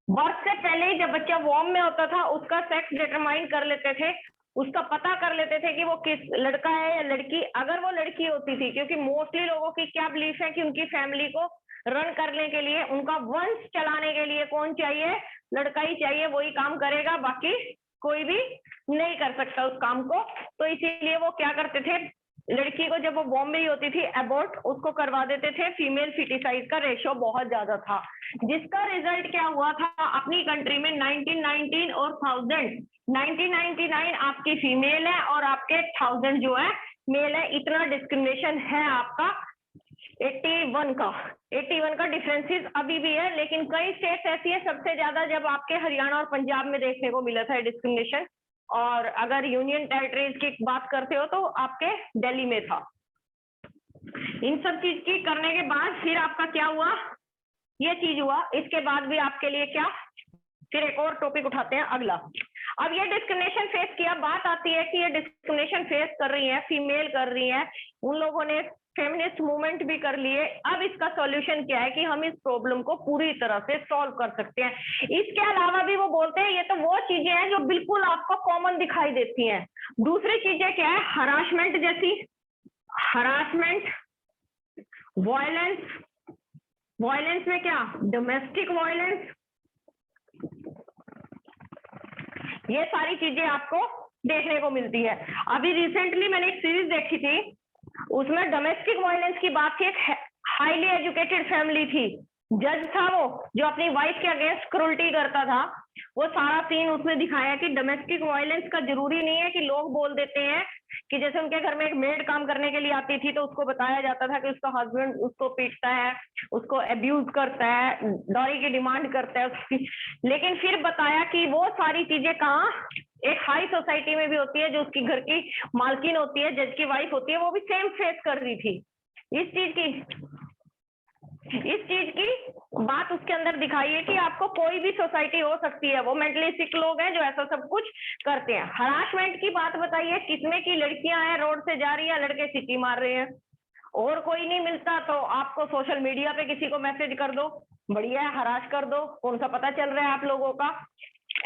Birth से पहले ही जब बच्चा वॉर्म में होता था उसका सेक्स डिटरमाइन कर लेते थे, उसका पता कर लेते थे कि वो किस लड़का है या लड़की। अगर वो लड़की होती थी, क्योंकि मोस्टली लोगों की क्या बिलीफ है कि उनकी फैमिली को रन करने के लिए, उनका वंश चलाने के लिए कौन चाहिए? लड़का ही चाहिए, वही काम करेगा, बाकी कोई भी नहीं कर सकता उस काम को। तो इसीलिए वो क्या करते थे? लड़की को जब वो वॉम में ही होती थी एबॉर्ट उसको करवा देते थे, फीमेल फिटिसाइज का रेशियो बहुत ज्यादा था, जिसका रिजल्ट क्या हुआ था अपनी कंट्री में 1919 और 1999 आपकी फीमेल है और आपके 1000 जो है मेल है। इतना डिस्क्रिमिनेशन है आपका 81 का डिफरेंसेस अभी भी है, लेकिन कई स्टेट्स ऐसी है सबसे ज्यादा जब आपके हरियाणा और पंजाब में देखने को मिला था डिस्क्रिमिनेशन, और अगर यूनियन टेरिटरीज की बात करते हो तो आपके दिल्ली में था। इन सब चीज की करने के बाद फिर आपका क्या हुआ, ये चीज हुआ, इसके बाद भी आपके लिए क्या, फिर एक और टॉपिक उठाते हैं अगला। अब ये डिस्क्रिमिनेशन फेस किया, बात आती है कि ये डिस्क्रिमिनेशन फेस कर रही है, फीमेल कर रही है, उन लोगों ने फेमिनिस्ट मूवमेंट भी कर लिए। अब इसका सॉल्यूशन क्या है कि हम इस प्रॉब्लम को पूरी तरह से सॉल्व कर सकते हैं। इसके अलावा भी वो बोलते हैं ये तो वो चीजें हैं जो बिल्कुल आपको कॉमन दिखाई देती हैं। दूसरी चीजें क्या है, हरासमेंट जैसी, हरासमेंट, वायलेंस, वायलेंस में क्या, डोमेस्टिक वायलेंस, ये सारी चीजें आपको देखने को मिलती है। अभी रिसेंटली मैंने एक सीरीज देखी थी, उसमें डोमेस्टिक वायलेंस की बात थी। एक हाईली एजुकेटेड फैमिली थी, जज था वो जो अपनी वाइफ के अगेंस्ट क्रूरटी करता था। वो सारा सीन उसमें दिखाया कि डोमेस्टिक वायलेंस का जरूरी नहीं है कि लोग बोल देते हैं कि जैसे उनके घर में एक मेड काम करने के लिए आती थी तो उसको बताया जाता था कि उसका हस्बैंड उसको पीटता है, उसको अब्यूज करता है, डॉरी की डिमांड करता है उसकी, लेकिन फिर बताया कि वो सारी चीजें कहाँ एक हाई सोसाइटी में भी होती है, जो उसकी घर की मालकिन होती है, जज की वाइफ होती है, वो भी सेम फेस कर रही थी। इस चीज की बात उसके अंदर दिखाई है कि आपको कोई भी सोसाइटी हो सकती है, वो मेंटली सिक लोग हैं जो ऐसा सब कुछ करते हैं। हरासमेंट की बात बताइए, किसमें की लड़कियां हैं रोड से जा रही है, लड़के सिटी मार रहे हैं, और कोई नहीं मिलता तो आपको सोशल मीडिया पे किसी को मैसेज कर दो, बढ़िया है हरास कर दो, कौन सा पता चल रहा है आप लोगों का।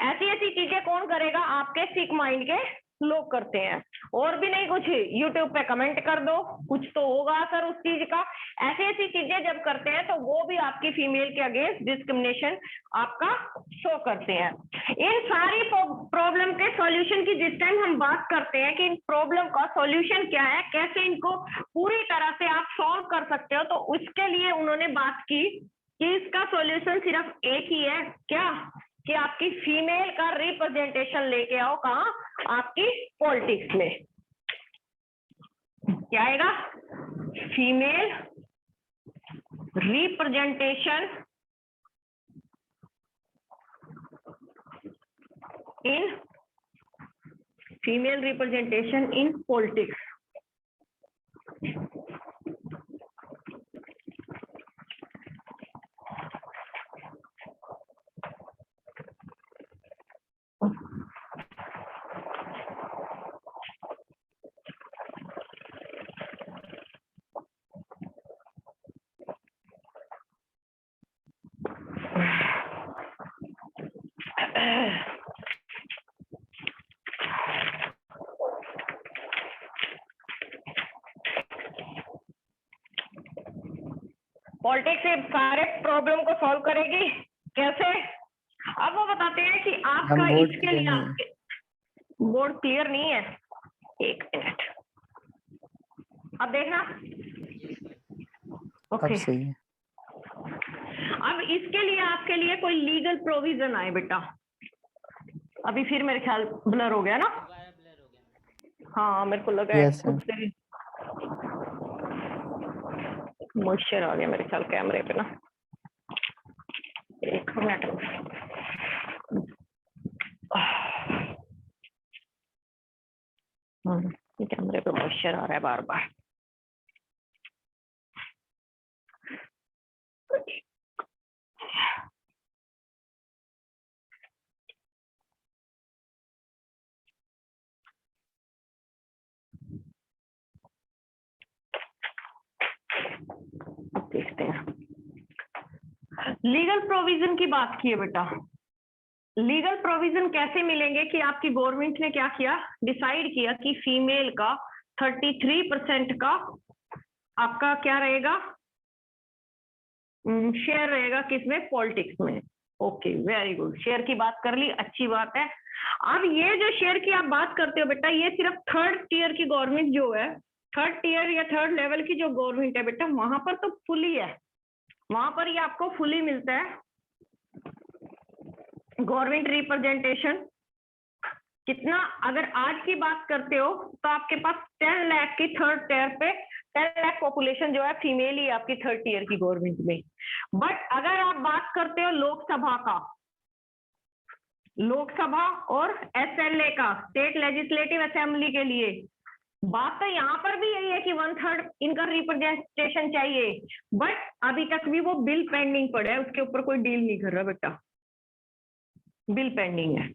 ऐसी ऐसी चीजें कौन करेगा, आपके सिक माइंड के लोग करते हैं। और भी नहीं कुछ, यूट्यूब पे कमेंट कर दो, कुछ तो होगा असर उस चीज का। ऐसी ऐसी चीजें जब करते हैं तो वो भी आपकी फीमेल के अगेंस्ट डिस्क्रिमिनेशन आपका शो करते हैं। इन सारी प्रॉब्लम के सॉल्यूशन की जिस टाइम हम बात करते हैं कि इन प्रॉब्लम का सॉल्यूशन क्या है, कैसे इनको पूरी तरह से आप सॉल्व कर सकते हो, तो उसके लिए उन्होंने बात की कि इसका सॉल्यूशन सिर्फ एक ही है, क्या, कि आपकी फीमेल का रिप्रेजेंटेशन लेके आओ, कहाँ, आपकी पॉलिटिक्स में। क्या आएगा, female representation in politics. Politics से सारे प्रॉब्लम को सॉल्व करेगी कैसे। अब वो बताते हैं कि आपका इसके लिए बोर्ड क्लियर नहीं है, एक मिनट अब देखना। ओके, सही है। अब इसके लिए आपके लिए कोई लीगल प्रोविजन आए बेटा। अभी फिर मेरे ख्याल ब्लर हो गया ना, हाँ मेरे को लगा yes, खुद से मॉइस्चर आ गया मेरे ख्याल कैमरे पे ना, एक मिनट। कैमरे पे मॉइस्चर आ रहा है बार बार। अब देखते हैं, लीगल प्रोविजन की बात की है बेटा। लीगल प्रोविजन कैसे मिलेंगे कि आपकी गवर्नमेंट ने क्या किया, डिसाइड किया कि फीमेल का 33% का आपका क्या रहेगा, शेयर रहेगा किसमें, पॉलिटिक्स में। ओके वेरी गुड, शेयर की बात कर ली, अच्छी बात है। अब ये जो शेयर की आप बात करते हो बेटा, ये सिर्फ थर्ड टियर की गवर्नमेंट जो है, थर्ड टियर या थर्ड लेवल की जो गवर्नमेंट है बेटा, वहां पर तो फुली है, वहां पर ये आपको फुली मिलता है गवर्नमेंट रिप्रेजेंटेशन। कितना, अगर आज की बात करते हो तो आपके पास 10 लाख की थर्ड टियर पे 10 लाख पॉपुलेशन जो है फीमेल ही आपकी थर्ड टियर की गवर्नमेंट में। बट अगर आप बात करते हो लोकसभा का, लोकसभा और एसएलए का, स्टेट लेजिस्लेटिव असेंबली के लिए, बात तो यहाँ पर भी यही है कि 1/3 इनका रिप्रेजेंटेशन चाहिए। बट अभी तक भी वो बिल पेंडिंग पड़ा है, उसके ऊपर कोई डील नहीं कर रहा बेटा, बिल पेंडिंग है।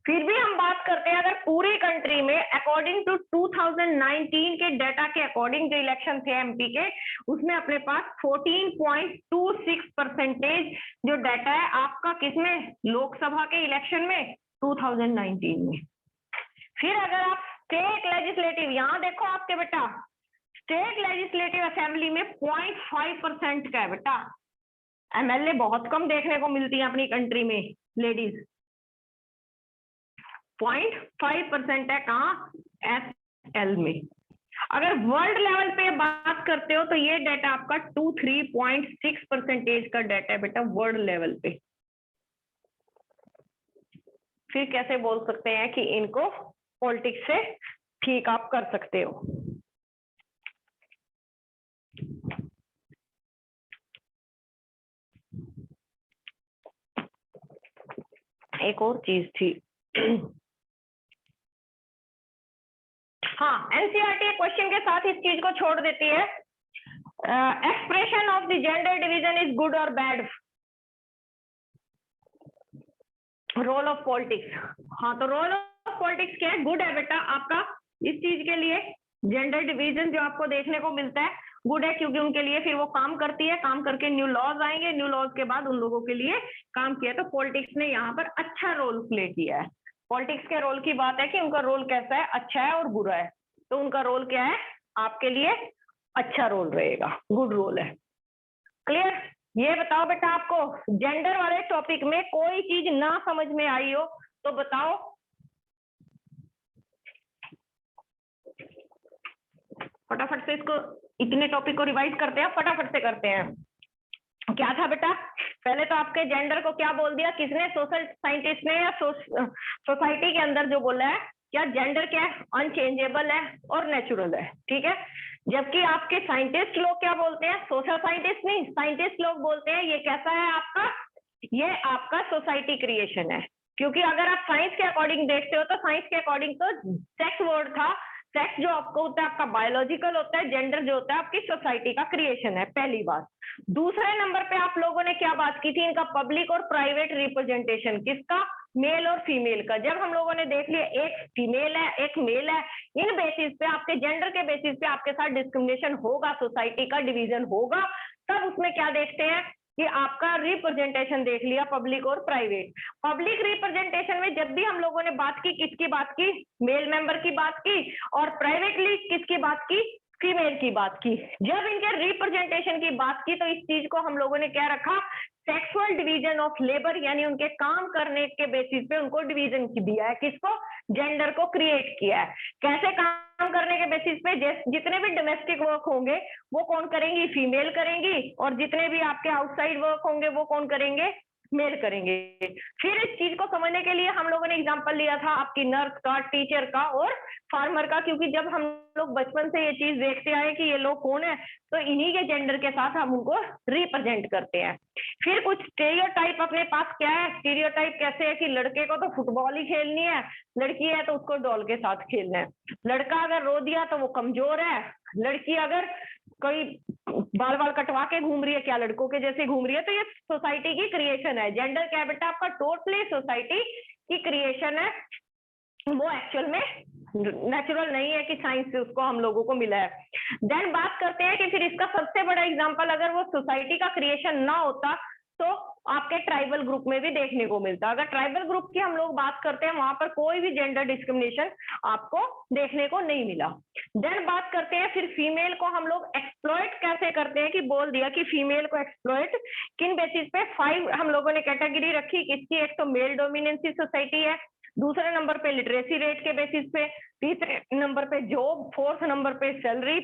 फिर भी हम बात करते हैं अगर पूरी कंट्री में अकॉर्डिंग टू 2019 के डाटा के अकॉर्डिंग जो इलेक्शन थे एमपी के, उसमें अपने पास 14.26% जो डाटा है आपका किसमें, लोकसभा के इलेक्शन में 2019 में। फिर अगर आप स्टेट लेजिस्लेटिव, यहाँ देखो आपके बेटा स्टेट लेजिस्लेटिव असेंबली में 0.5% का है बेटा। एमएलए बहुत कम देखने को मिलती है अपनी कंट्री में लेडीज, 0.5% है कहाँ, एसएल में। अगर वर्ल्ड लेवल पे बात करते हो तो ये डाटा आपका 23.6% का डाटा है बेटा वर्ल्ड लेवल पे। फिर कैसे बोल सकते हैं कि इनको पॉलिटिक्स से ठीक आप कर सकते हो। एक और चीज थी, हाँ, एनसीईआरटी क्वेश्चन के साथ इस चीज को छोड़ देती है, expression of the gender division is good और बैड, रोल ऑफ पॉलिटिक्स। हाँ, तो रोल ऑफ पॉलिटिक्स क्या है, गुड है बेटा आपका इस चीज के लिए। जेंडर डिवीजन जो आपको देखने को मिलता है गुड है, क्योंकि उनके लिए फिर वो काम करती है, काम करके न्यू लॉज आएंगे, न्यू लॉज के बाद उन लोगों के लिए काम किया। तो पॉलिटिक्स ने यहाँ पर अच्छा रोल प्ले किया है। पॉलिटिक्स के रोल की बात है कि उनका रोल कैसा है, अच्छा है और बुरा है। तो उनका रोल क्या है, आपके लिए अच्छा रोल रहेगा, गुड रोल है। क्लियर? ये बताओ बेटा, आपको जेंडर वाले टॉपिक में कोई चीज ना समझ में आई हो तो बताओ। फटाफट से इसको, इतने टॉपिक को रिवाइज करते हैं, फटाफट से करते हैं। क्या था बेटा, पहले तो आपके जेंडर को क्या बोल दिया किसने, सोशल साइंटिस्ट ने या सोसाइटी के अंदर जो बोला है, क्या जेंडर क्या है, अनचेंजेबल है और नेचुरल है, ठीक है। जबकि आपके साइंटिस्ट लोग क्या बोलते हैं, सोशल साइंटिस्ट नहीं, साइंटिस्ट लोग बोलते हैं ये कैसा है आपका, ये आपका सोसाइटी क्रिएशन है। क्योंकि अगर आप साइंस के अकॉर्डिंग देखते हो तो साइंस के अकॉर्डिंग तो सेक्स वर्ड था, सेक्स जो आपको होता है आपका बायोलॉजिकल होता है, जेंडर जो होता है आपकी सोसाइटी का क्रिएशन है, पहली बात। दूसरे नंबर पे आप लोगों ने क्या बात की थी, इनका पब्लिक और प्राइवेट रिप्रेजेंटेशन, किसका, मेल और फीमेल का। जब हम लोगों ने देख लिया एक फीमेल है एक मेल है, इन बेसिस पे आपके जेंडर के बेसिस पे आपके साथ डिस्क्रिमिनेशन होगा, सोसाइटी का डिवीजन होगा। तब उसमें क्या देखते हैं कि आपका रिप्रेजेंटेशन देख लिया, पब्लिक और प्राइवेट। पब्लिक रिप्रेजेंटेशन में जब भी हम लोगों ने बात की, किसकी बात की, मेल मेंबर की बात की, और प्राइवेटली किसकी बात की, फीमेल की बात की। जब इनके रिप्रेजेंटेशन की बात की तो इस चीज को हम लोगों ने क्या रखा, सेक्सुअल डिवीजन ऑफ लेबर, यानी उनके काम करने के बेसिस पे उनको डिवीजन दिया है, किसको, जेंडर को क्रिएट किया है। कैसे काम करने के बेसिस पे, जितने भी डोमेस्टिक वर्क होंगे वो कौन करेंगी, फीमेल करेंगी, और जितने भी आपके आउटसाइड वर्क होंगे वो कौन करेंगे, मेल करेंगे। फिर इस चीज को समझने के लिए हम लोगों ने एग्जांपल लिया था आपकी नर्स का, टीचर का और फार्मर का, क्योंकि जब हम लोग बचपन से ये चीज देखते आए कि ये लोग कौन है, तो इन्हीं के जेंडर के साथ हम उनको रिप्रेजेंट करते हैं। फिर कुछ स्टेरियोटाइप अपने पास क्या है, स्टेरियोटाइप कैसे है कि लड़के को तो फुटबॉल ही खेलनी है, लड़की है तो उसको डॉल के साथ खेलना है, लड़का अगर रो दिया तो वो कमजोर है, लड़की अगर कोई बाल बाल कटवा के घूम रही है, क्या लड़कों के जैसे घूम रही है। तो ये सोसाइटी की क्रिएशन है, जेंडर क्या बेटा आपका टोटली सोसाइटी की क्रिएशन है, वो एक्चुअल में नेचुरल नहीं है कि साइंस से उसको हम लोगों को मिला है। देन बात करते हैं कि फिर इसका सबसे बड़ा एग्जांपल, अगर वो सोसाइटी का क्रिएशन ना होता तो आपके ट्राइबल ग्रुप में भी देखने को मिलता। अगर ट्राइबल ग्रुप की हम लोग बात करते हैं, वहां पर कोई भी जेंडर डिस्क्रिमिनेशन आपको देखने को नहीं मिला। देन बात करते हैं फिर फीमेल को हम लोग एक्सप्लॉइट कैसे करते हैं, कि बोल दिया कि फीमेल को एक्सप्लॉइट किन बेसिस पे, 5 हम लोगों ने कैटेगरी रखी किसकी, एक तो मेल डोमिनेंसी सोसाइटी है, दूसरे नंबर पे लिटरेसी रेट के बेसिस पे, तीसरे नंबर पे जॉब, फोर्थ नंबर पे सैलरी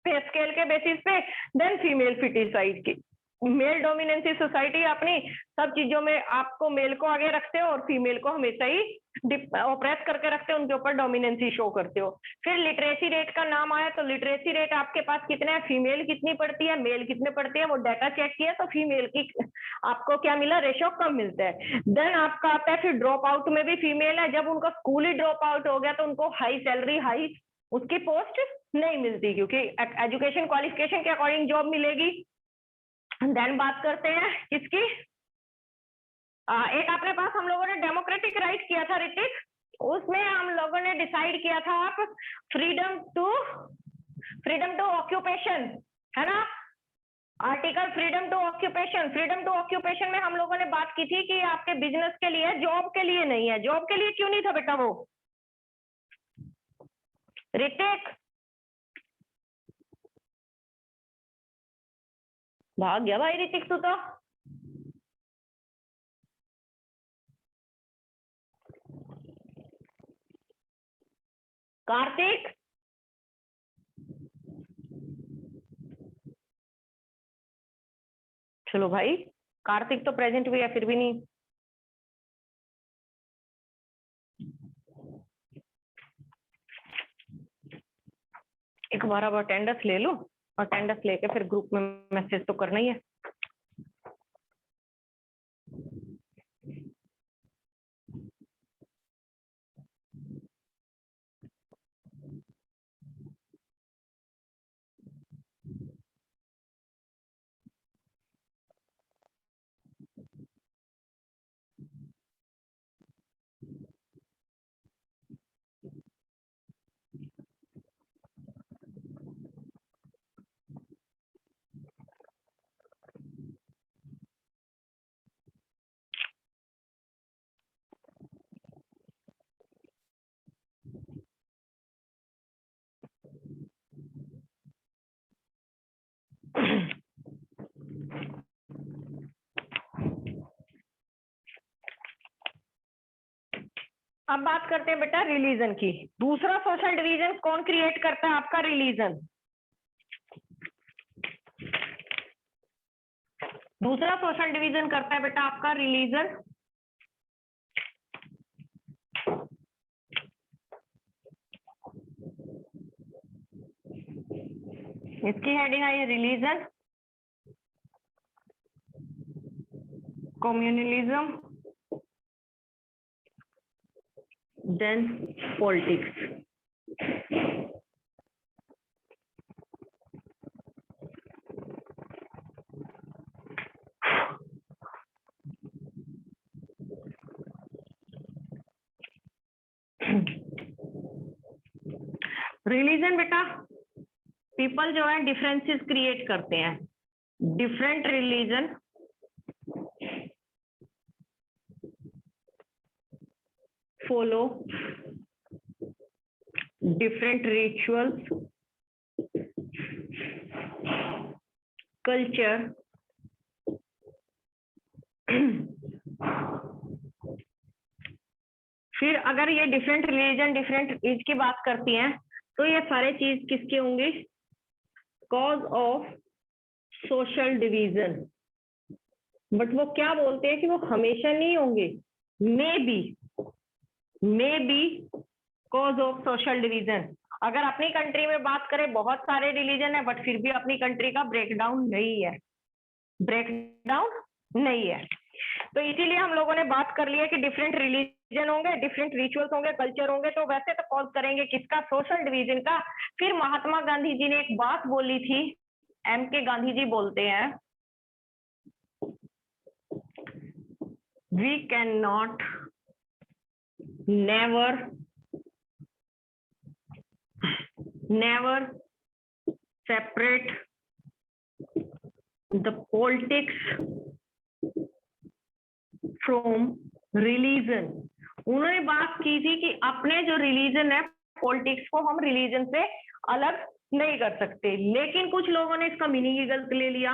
पे स्केल के बेसिस पे, देन फीमेल फिटिसाइड की। मेल डोमिनेंसी सोसाइटी अपनी सब चीजों में आपको मेल को आगे रखते हो और फीमेल को हमेशा ही ऑप्रेस करके रखते हो, उनके ऊपर डोमिनेंसी शो करते हो। फिर लिटरेसी रेट का नाम आया तो लिटरेसी रेट आपके पास कितने हैं, फीमेल कितनी पढ़ती है, मेल कितने पढ़ते हैं, वो डाटा चेक किया तो फीमेल की आपको क्या मिला, रेशो कम मिलता है। देन आपका आता है फिर ड्रॉप आउट में भी फीमेल है, जब उनका स्कूल ही ड्रॉप आउट हो गया तो उनको हाई सैलरी, हाई उसकी पोस्ट नहीं मिलती, क्योंकि एजुकेशन क्वालिफिकेशन के अकॉर्डिंग जॉब मिलेगी। देन बात करते हैं किसकी, एक अपने पास हम लोगों ने डेमोक्रेटिक राइट किया था ऋतिक, उसमें हम लोगों ने डिसाइड किया था आप फ्रीडम टू ऑक्यूपेशन, है ना, article freedom to occupation. Freedom to occupation में हम लोगों ने बात की थी कि आपके बिजनेस के लिए, जॉब के लिए नहीं है। जॉब के लिए क्यों नहीं था बेटा वो ऋतिक, भाग गया भाई ऋतिक तू तो। कार्तिक, चलो भाई, कार्तिक तो प्रेजेंट भी है फिर भी नहीं। एक बार अब अटेंडेंस ले लो, अटेंडेंस लेके फिर ग्रुप में मैसेज तो करना ही है। अब बात करते हैं बेटा रिलीजन की। दूसरा सोशल डिवीजन कौन क्रिएट करता है, आपका रिलीजन। दूसरा सोशल डिवीजन करता है बेटा आपका रिलीजन। इसकी हेडिंग आई है religion, communalism, then politics. Religion बेटा पीपल जो है डिफरेंसेस क्रिएट करते हैं। Different religion follow different rituals, culture, फिर अगर ये डिफरेंट रिलीजन डिफरेंट एज की बात करती हैं तो ये सारे चीज किसके होंगे, cause of social division. But वो क्या बोलते हैं कि वो हमेशा नहीं होंगे, may be cause of social division. अगर अपनी कंट्री में बात करें बहुत सारे रिलीजन है, बट फिर भी अपनी कंट्री का ब्रेकडाउन नहीं है, तो इसीलिए हम लोगों ने बात कर लिया कि डिफरेंट रिलीजन होंगे, डिफरेंट रिचुअल्स होंगे, कल्चर होंगे, तो वैसे तो कॉज करेंगे किसका, सोशल डिवीजन का। फिर महात्मा गांधी जी ने एक बात बोली थी, एम के गांधी जी बोलते हैं, we can not never separate the politics from religion। उन्होंने बात की थी कि अपने जो रिलीजन है, पॉलिटिक्स को हम रिलीजन से अलग नहीं कर सकते। लेकिन कुछ लोगों ने इसका मीनिंग ही गलत ले लिया।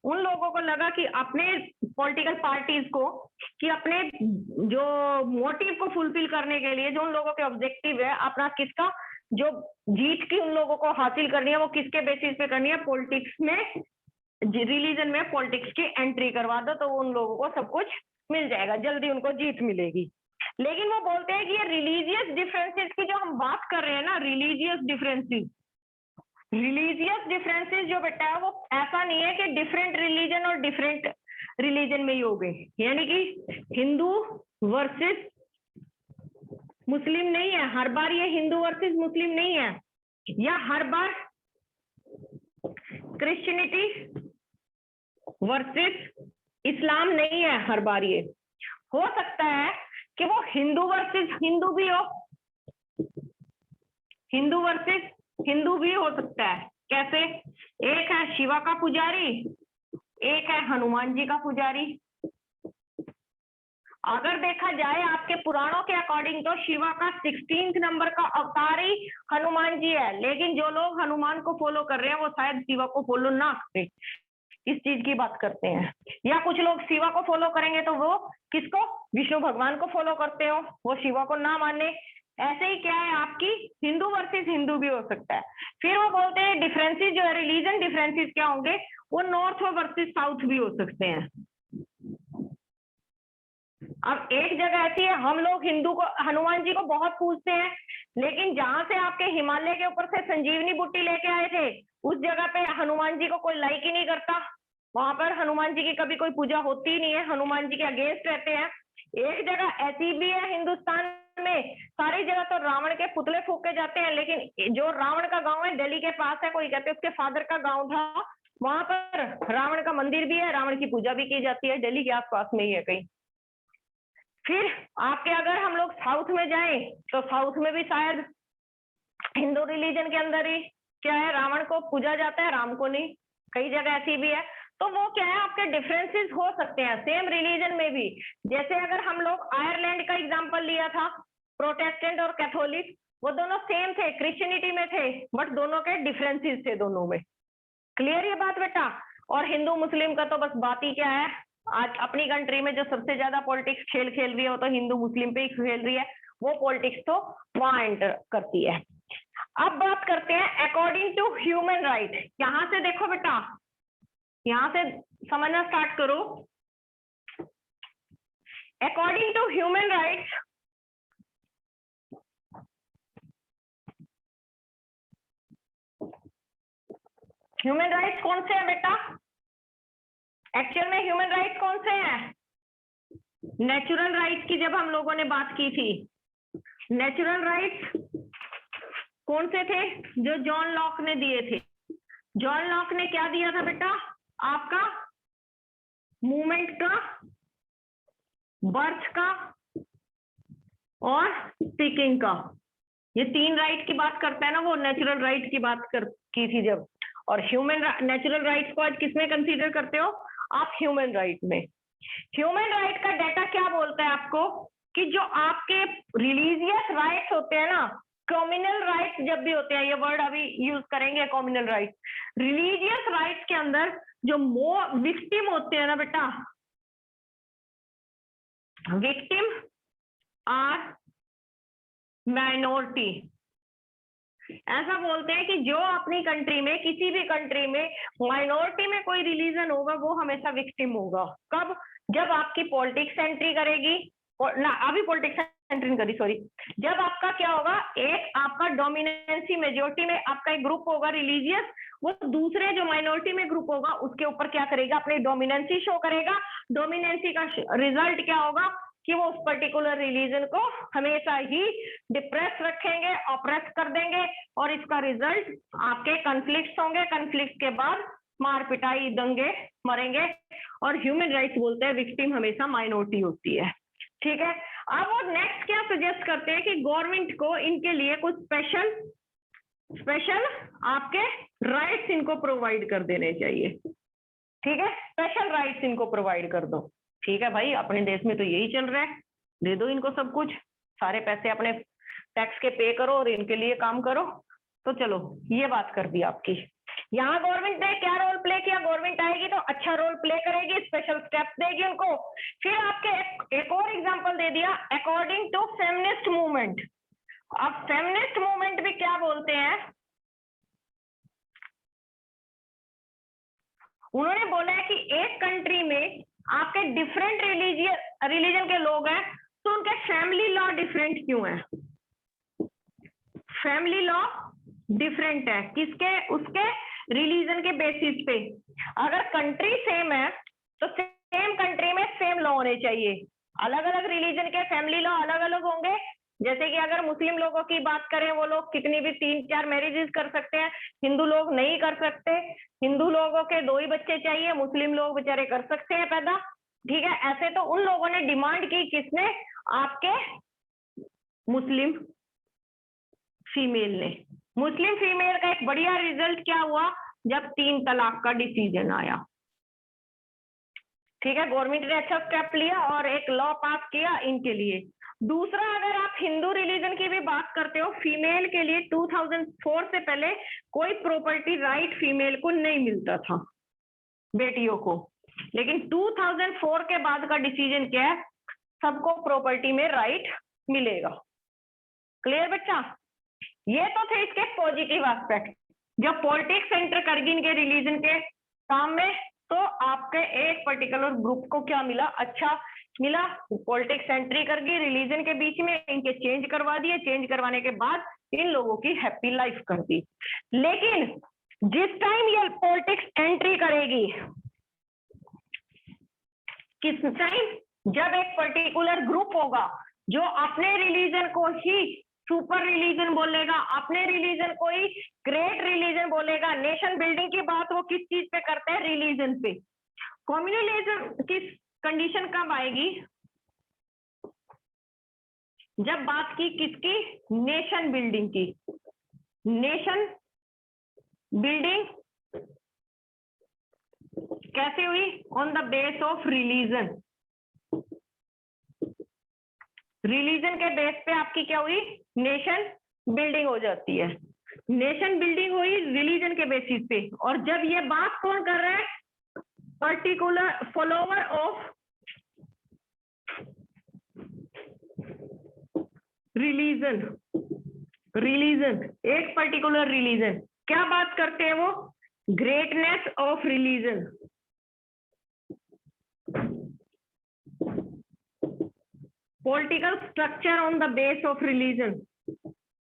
उन लोगों को लगा कि अपने पॉलिटिकल पार्टीज को, कि अपने जो मोटिव को फुलफिल करने के लिए, जो उन लोगों के ऑब्जेक्टिव है, अपना किसका जो जीत की उन लोगों को हासिल करनी है, वो किसके बेसिस पे करनी है, पॉलिटिक्स में, रिलीजन में पॉलिटिक्स की एंट्री करवा दो तो उन लोगों को सब कुछ मिल जाएगा, जल्दी उनको जीत मिलेगी। लेकिन वो बोलते हैं कि ये रिलीजियस डिफरेंसेस की जो हम बात कर रहे हैं ना, रिलीजियस डिफरेंसेस जो बेटा है, वो ऐसा नहीं है कि डिफरेंट रिलीजन और डिफरेंट रिलीजन में ही हो गए, यानी कि हिंदू वर्सेस मुस्लिम नहीं है हर बार, ये हिंदू वर्सेस मुस्लिम नहीं है, या हर बार क्रिश्चियनिटी वर्सेस इस्लाम नहीं है हर बार। ये हो सकता है कि वो हिंदू वर्सेस हिंदू भी हो, हिंदू वर्सेस हिंदू भी हो सकता है। कैसे? एक है शिवा का पुजारी, एक है हनुमान जी का पुजारी। अगर देखा जाए आपके पुराणों के अकॉर्डिंग तो शिवा का 16 नंबर का अवतार ही हनुमान जी है, लेकिन जो लोग हनुमान को फॉलो कर रहे हैं वो शायद शिवा को फॉलो ना करें, इस चीज की बात करते हैं। या कुछ लोग शिवा को फॉलो करेंगे तो वो किसको, विष्णु भगवान को फॉलो करते हो, वो शिवा को ना माने। ऐसे ही क्या है, आपकी हिंदू वर्सेस हिंदू भी हो सकता है। फिर वो बोलते हैं डिफरेंसेस जो है, रिलीजन डिफरेंसेस क्या होंगे, वो नॉर्थ वर्सेस साउथ भी हो सकते हैं। अब एक जगह ऐसी है, हम लोग हिंदू को, हनुमान जी को बहुत पूजते हैं, लेकिन जहां से आपके हिमालय के ऊपर से संजीवनी बूटी लेके आए थे, उस जगह पे हनुमान जी को कोई लाइक ही नहीं करता, वहां पर हनुमान जी की कभी कोई पूजा होती ही नहीं है, हनुमान जी के अगेंस्ट रहते हैं। एक जगह ऐसी भी है हिंदुस्तान में, सारी जगह तो रावण के पुतले फूके जाते हैं, लेकिन जो रावण का गांव है दिल्ली के पास है, कोई कहते हैं उसके फादर का गांव था, वहां पर रावण का मंदिर भी है, रावण की पूजा भी की जाती है, दिल्ली के आसपास में ही है कहीं। फिर आपके अगर हम लोग साउथ में जाएं तो साउथ में भी शायद हिंदू रिलीजन के अंदर ही क्या है, रावण को पूजा जाता है, राम को नहीं, कई जगह ऐसी भी है। तो वो क्या है, आपके डिफरेंसेस हो सकते हैं सेम रिलीजन में भी। जैसे अगर हम लोग आयरलैंड का एग्जांपल लिया था, प्रोटेस्टेंट और कैथोलिक, वो दोनों सेम थे, क्रिश्चियनिटी में थे, बट दोनों के डिफरेंसेस थे दोनों में। क्लियर ये बात बेटा? और हिंदू मुस्लिम का तो बस बात ही क्या है, आज अपनी कंट्री में जो सबसे ज्यादा पॉलिटिक्स खेल रही है वो तो हिंदू मुस्लिम पे ही खेल रही है, वो पॉलिटिक्स तो वहां एंटर करती है। अब बात करते हैं अकॉर्डिंग टू ह्यूमन राइट। यहां से देखो बेटा, यहां से समझना स्टार्ट करो। According to human rights, human rights कौन से हैं बेटा? एक्चुअल में ह्यूमन राइट्स कौन से हैं? नेचुरल राइट्स की जब हम लोगों ने बात की थी, नेचुरल राइट्स कौन से थे? जो जॉन लॉक ने दिए थे। जॉन लॉक ने क्या दिया था बेटा? आपका मूवमेंट का, बर्थ का और स्पीकिंग का, ये 3 राइट की बात करता है ना वो, नेचुरल राइट की बात की थी जब। और ह्यूमन नेचुरल राइट्स को आज किसमें कंसीडर करते हो आप? ह्यूमन राइट में। ह्यूमन राइट का डाटा क्या बोलता है आपको, कि जो आपके रिलीजियस राइट्स होते हैं ना, कम्युनल राइट्स जब भी होते हैं, ये वर्ड अभी यूज करेंगे कम्युनल राइट्स, रिलीजियस राइट्स के अंदर जो विक्टिम होते हैं ना बेटा, विक्टिम आर माइनॉरिटी। ऐसा बोलते हैं कि जो अपनी कंट्री में, किसी भी कंट्री में माइनॉरिटी में कोई रिलीजन होगा वो हमेशा विक्टिम होगा। कब? जब आपकी पॉलिटिक्स एंट्री करेगी, ना अभी पॉलिटिक्स एंट्री करी सॉरी, जब आपका क्या होगा, एक आपका डोमिनेंसी, मेजोरिटी में आपका एक ग्रुप होगा रिलीजियस, वो दूसरे जो माइनॉरिटी में ग्रुप होगा उसके ऊपर क्या करेगा, अपनी डोमिनेंसी शो करेगा। डोमिनेंसी का रिजल्ट क्या होगा, कि वो उस पर्टिकुलर रिलीजन को हमेशा ही डिप्रेस रखेंगे, ऑप्रेस कर देंगे, और इसका रिजल्ट आपके कॉन्फ्लिक्ट्स होंगे, कॉन्फ्लिक्ट के बाद मार पिटाई, दंगे, मरेंगे। और ह्यूमन राइट्स बोलते हैं विक्टिम हमेशा माइनॉरिटी होती है। ठीक है, अब वो नेक्स्ट क्या सजेस्ट करते हैं कि गवर्नमेंट को इनके लिए कुछ स्पेशल आपके राइट्स इनको प्रोवाइड कर देने चाहिए। ठीक है, स्पेशल राइट्स इनको प्रोवाइड कर दो। ठीक है भाई, अपने देश में तो यही चल रहा है, दे दो इनको सब कुछ, सारे पैसे अपने टैक्स के पे करो और इनके लिए काम करो, तो चलो ये बात कर दी आपकी। यहाँ गवर्नमेंट ने क्या रोल प्ले किया, गवर्नमेंट आएगी तो अच्छा रोल प्ले करेगी, स्पेशल स्टेप्स देगी उनको। फिर आपके एक और एग्जांपल दे दिया, अकॉर्डिंग टू फेमिनिस्ट मूवमेंट। अब फेमिनिस्ट मूवमेंट भी क्या बोलते हैं, उन्होंने बोला है कि एक कंट्री में आपके डिफरेंट रिलीजन के लोग हैं, तो उनके फैमिली लॉ डिफरेंट क्यों है। फैमिली लॉ डिफरेंट है किसके, उसके रिलीजन के बेसिस पे। अगर कंट्री सेम है तो सेम कंट्री में सेम लॉ होने चाहिए। अलग अलग रिलीजन के फैमिली लॉ अलग अलग होंगे। जैसे कि अगर मुस्लिम लोगों की बात करें, वो लोग कितनी भी 3-4 मैरिजेस कर सकते हैं, हिंदू लोग नहीं कर सकते। हिंदू लोगों के 2 ही बच्चे चाहिए, मुस्लिम लोग बेचारे कर सकते हैं पैदा। ठीक है, ऐसे तो उन लोगों ने डिमांड की, किसने, आपके मुस्लिम फीमेल ने। मुस्लिम फीमेल का एक बढ़िया रिजल्ट क्या हुआ, जब 3 तलाक का डिसीजन आया। ठीक है, गवर्नमेंट ने अच्छा स्टेप लिया और एक लॉ पास किया इनके लिए। दूसरा, अगर आप हिंदू रिलीजन की भी बात करते हो, फीमेल के लिए 2004 से पहले कोई प्रॉपर्टी राइट फीमेल को नहीं मिलता था, बेटियों को। लेकिन 2004 के बाद का डिसीजन क्या है, सबको प्रॉपर्टी में राइट मिलेगा। क्लियर बच्चा, ये तो थे इसके पॉजिटिव एस्पेक्ट। जब पॉलिटिक्स एंटर करगी इनके रिलीजन के काम में, तो आपके एक पर्टिकुलर ग्रुप को क्या मिला, अच्छा मिला। पॉलिटिक्स एंट्री करगी रिलीजन के बीच में, इनके चेंज करवा दिए। चेंज करवाने के बाद इन लोगों की हैप्पी लाइफ कर दी। लेकिन जिस टाइम ये पॉलिटिक्स एंट्री करेगी, किस टाइम, जब एक पर्टिकुलर ग्रुप होगा जो अपने रिलीजन को ही सुपर रिलीजन बोलेगा, अपने रिलीजन को ही ग्रेट रिलीजन बोलेगा। नेशन बिल्डिंग की बात वो किस चीज पे करते हैं, रिलीजन पे। कम्युनलिज्म की कंडीशन कब आएगी, जब बात की किसकी, नेशन बिल्डिंग की। नेशन बिल्डिंग कैसे हुई, on the base of religion. Religion के बेस पे आपकी क्या हुई, नेशन बिल्डिंग हो जाती है। नेशन बिल्डिंग हुई रिलीजन के बेसिस पे। और जब ये बात कौन कर रहा है, particular follower of religion. Religion, एक पर्टिकुलर रिलीजन, क्या बात करते हैं वो, greatness of religion. Political structure on the base of religion.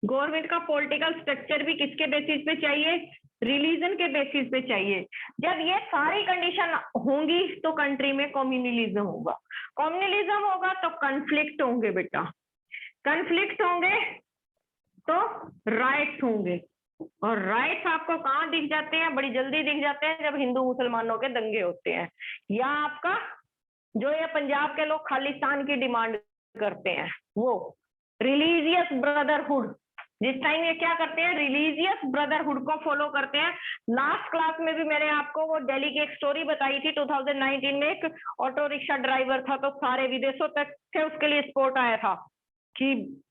Government का पॉलिटिकल स्ट्रक्चर भी किसके बेसिस पे चाहिए, रिलीजन के बेसिस पे चाहिए। जब ये सारी कंडीशन होंगी तो कंट्री में कम्युनलिज्म होगा। कम्युनलिज्म होगा तो कन्फ्लिक्ट होंगे बेटा, कन्फ्लिक्ट होंगे तो राइट्स होंगे। और राइट्स आपको कहाँ दिख जाते हैं, बड़ी जल्दी दिख जाते हैं, जब हिंदू मुसलमानों के दंगे होते हैं, या आपका जो ये पंजाब के लोग खालिस्तान की डिमांड करते हैं, वो रिलीजियस ब्रदरहुड। जिस टाइम ये क्या करते हैं, रिलीजियस ब्रदरहुड को फॉलो करते हैं। लास्ट क्लास में भी मैंने आपको वो दिल्ली की एक स्टोरी बताई थी। 2019 में एक ऑटो रिक्शा ड्राइवर था, तो सारे विदेशों तक से उसके लिए सपोर्ट आया था कि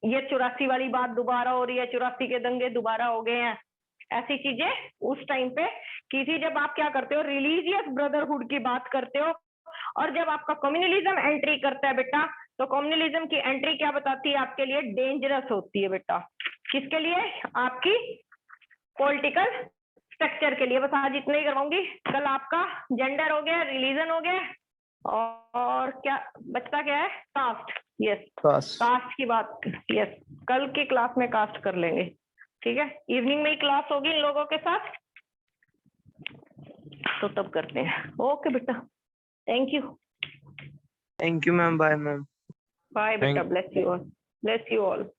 ये 84 वाली बात दोबारा हो रही है, 84 के दंगे दोबारा हो गए हैं। ऐसी चीजें उस टाइम पे की थी। जब आप क्या करते हो, रिलीजियस ब्रदरहुड की बात करते हो, और जब आपका कम्युनलिज्म एंट्री करता है बेटा, तो कम्युनलिज्म की एंट्री क्या बताती है, आपके लिए डेंजरस होती है बेटा। किसके लिए, आपकी पॉलिटिकल स्ट्रक्चर के लिए। बस आज इतना ही करवाऊंगी। कल आपका जेंडर हो गया, रिलीजन हो गया, और क्या बचता क्या है, कास्ट। यस, कास्ट की बात। यस, कल की क्लास में कास्ट कर लेंगे। ठीक है, इवनिंग में ही क्लास होगी इन लोगों के साथ, तो तब करते हैं। ओके बेटा, thank you ma'am. Bye ma'am. Bye बेटा, bless you all, bless you all.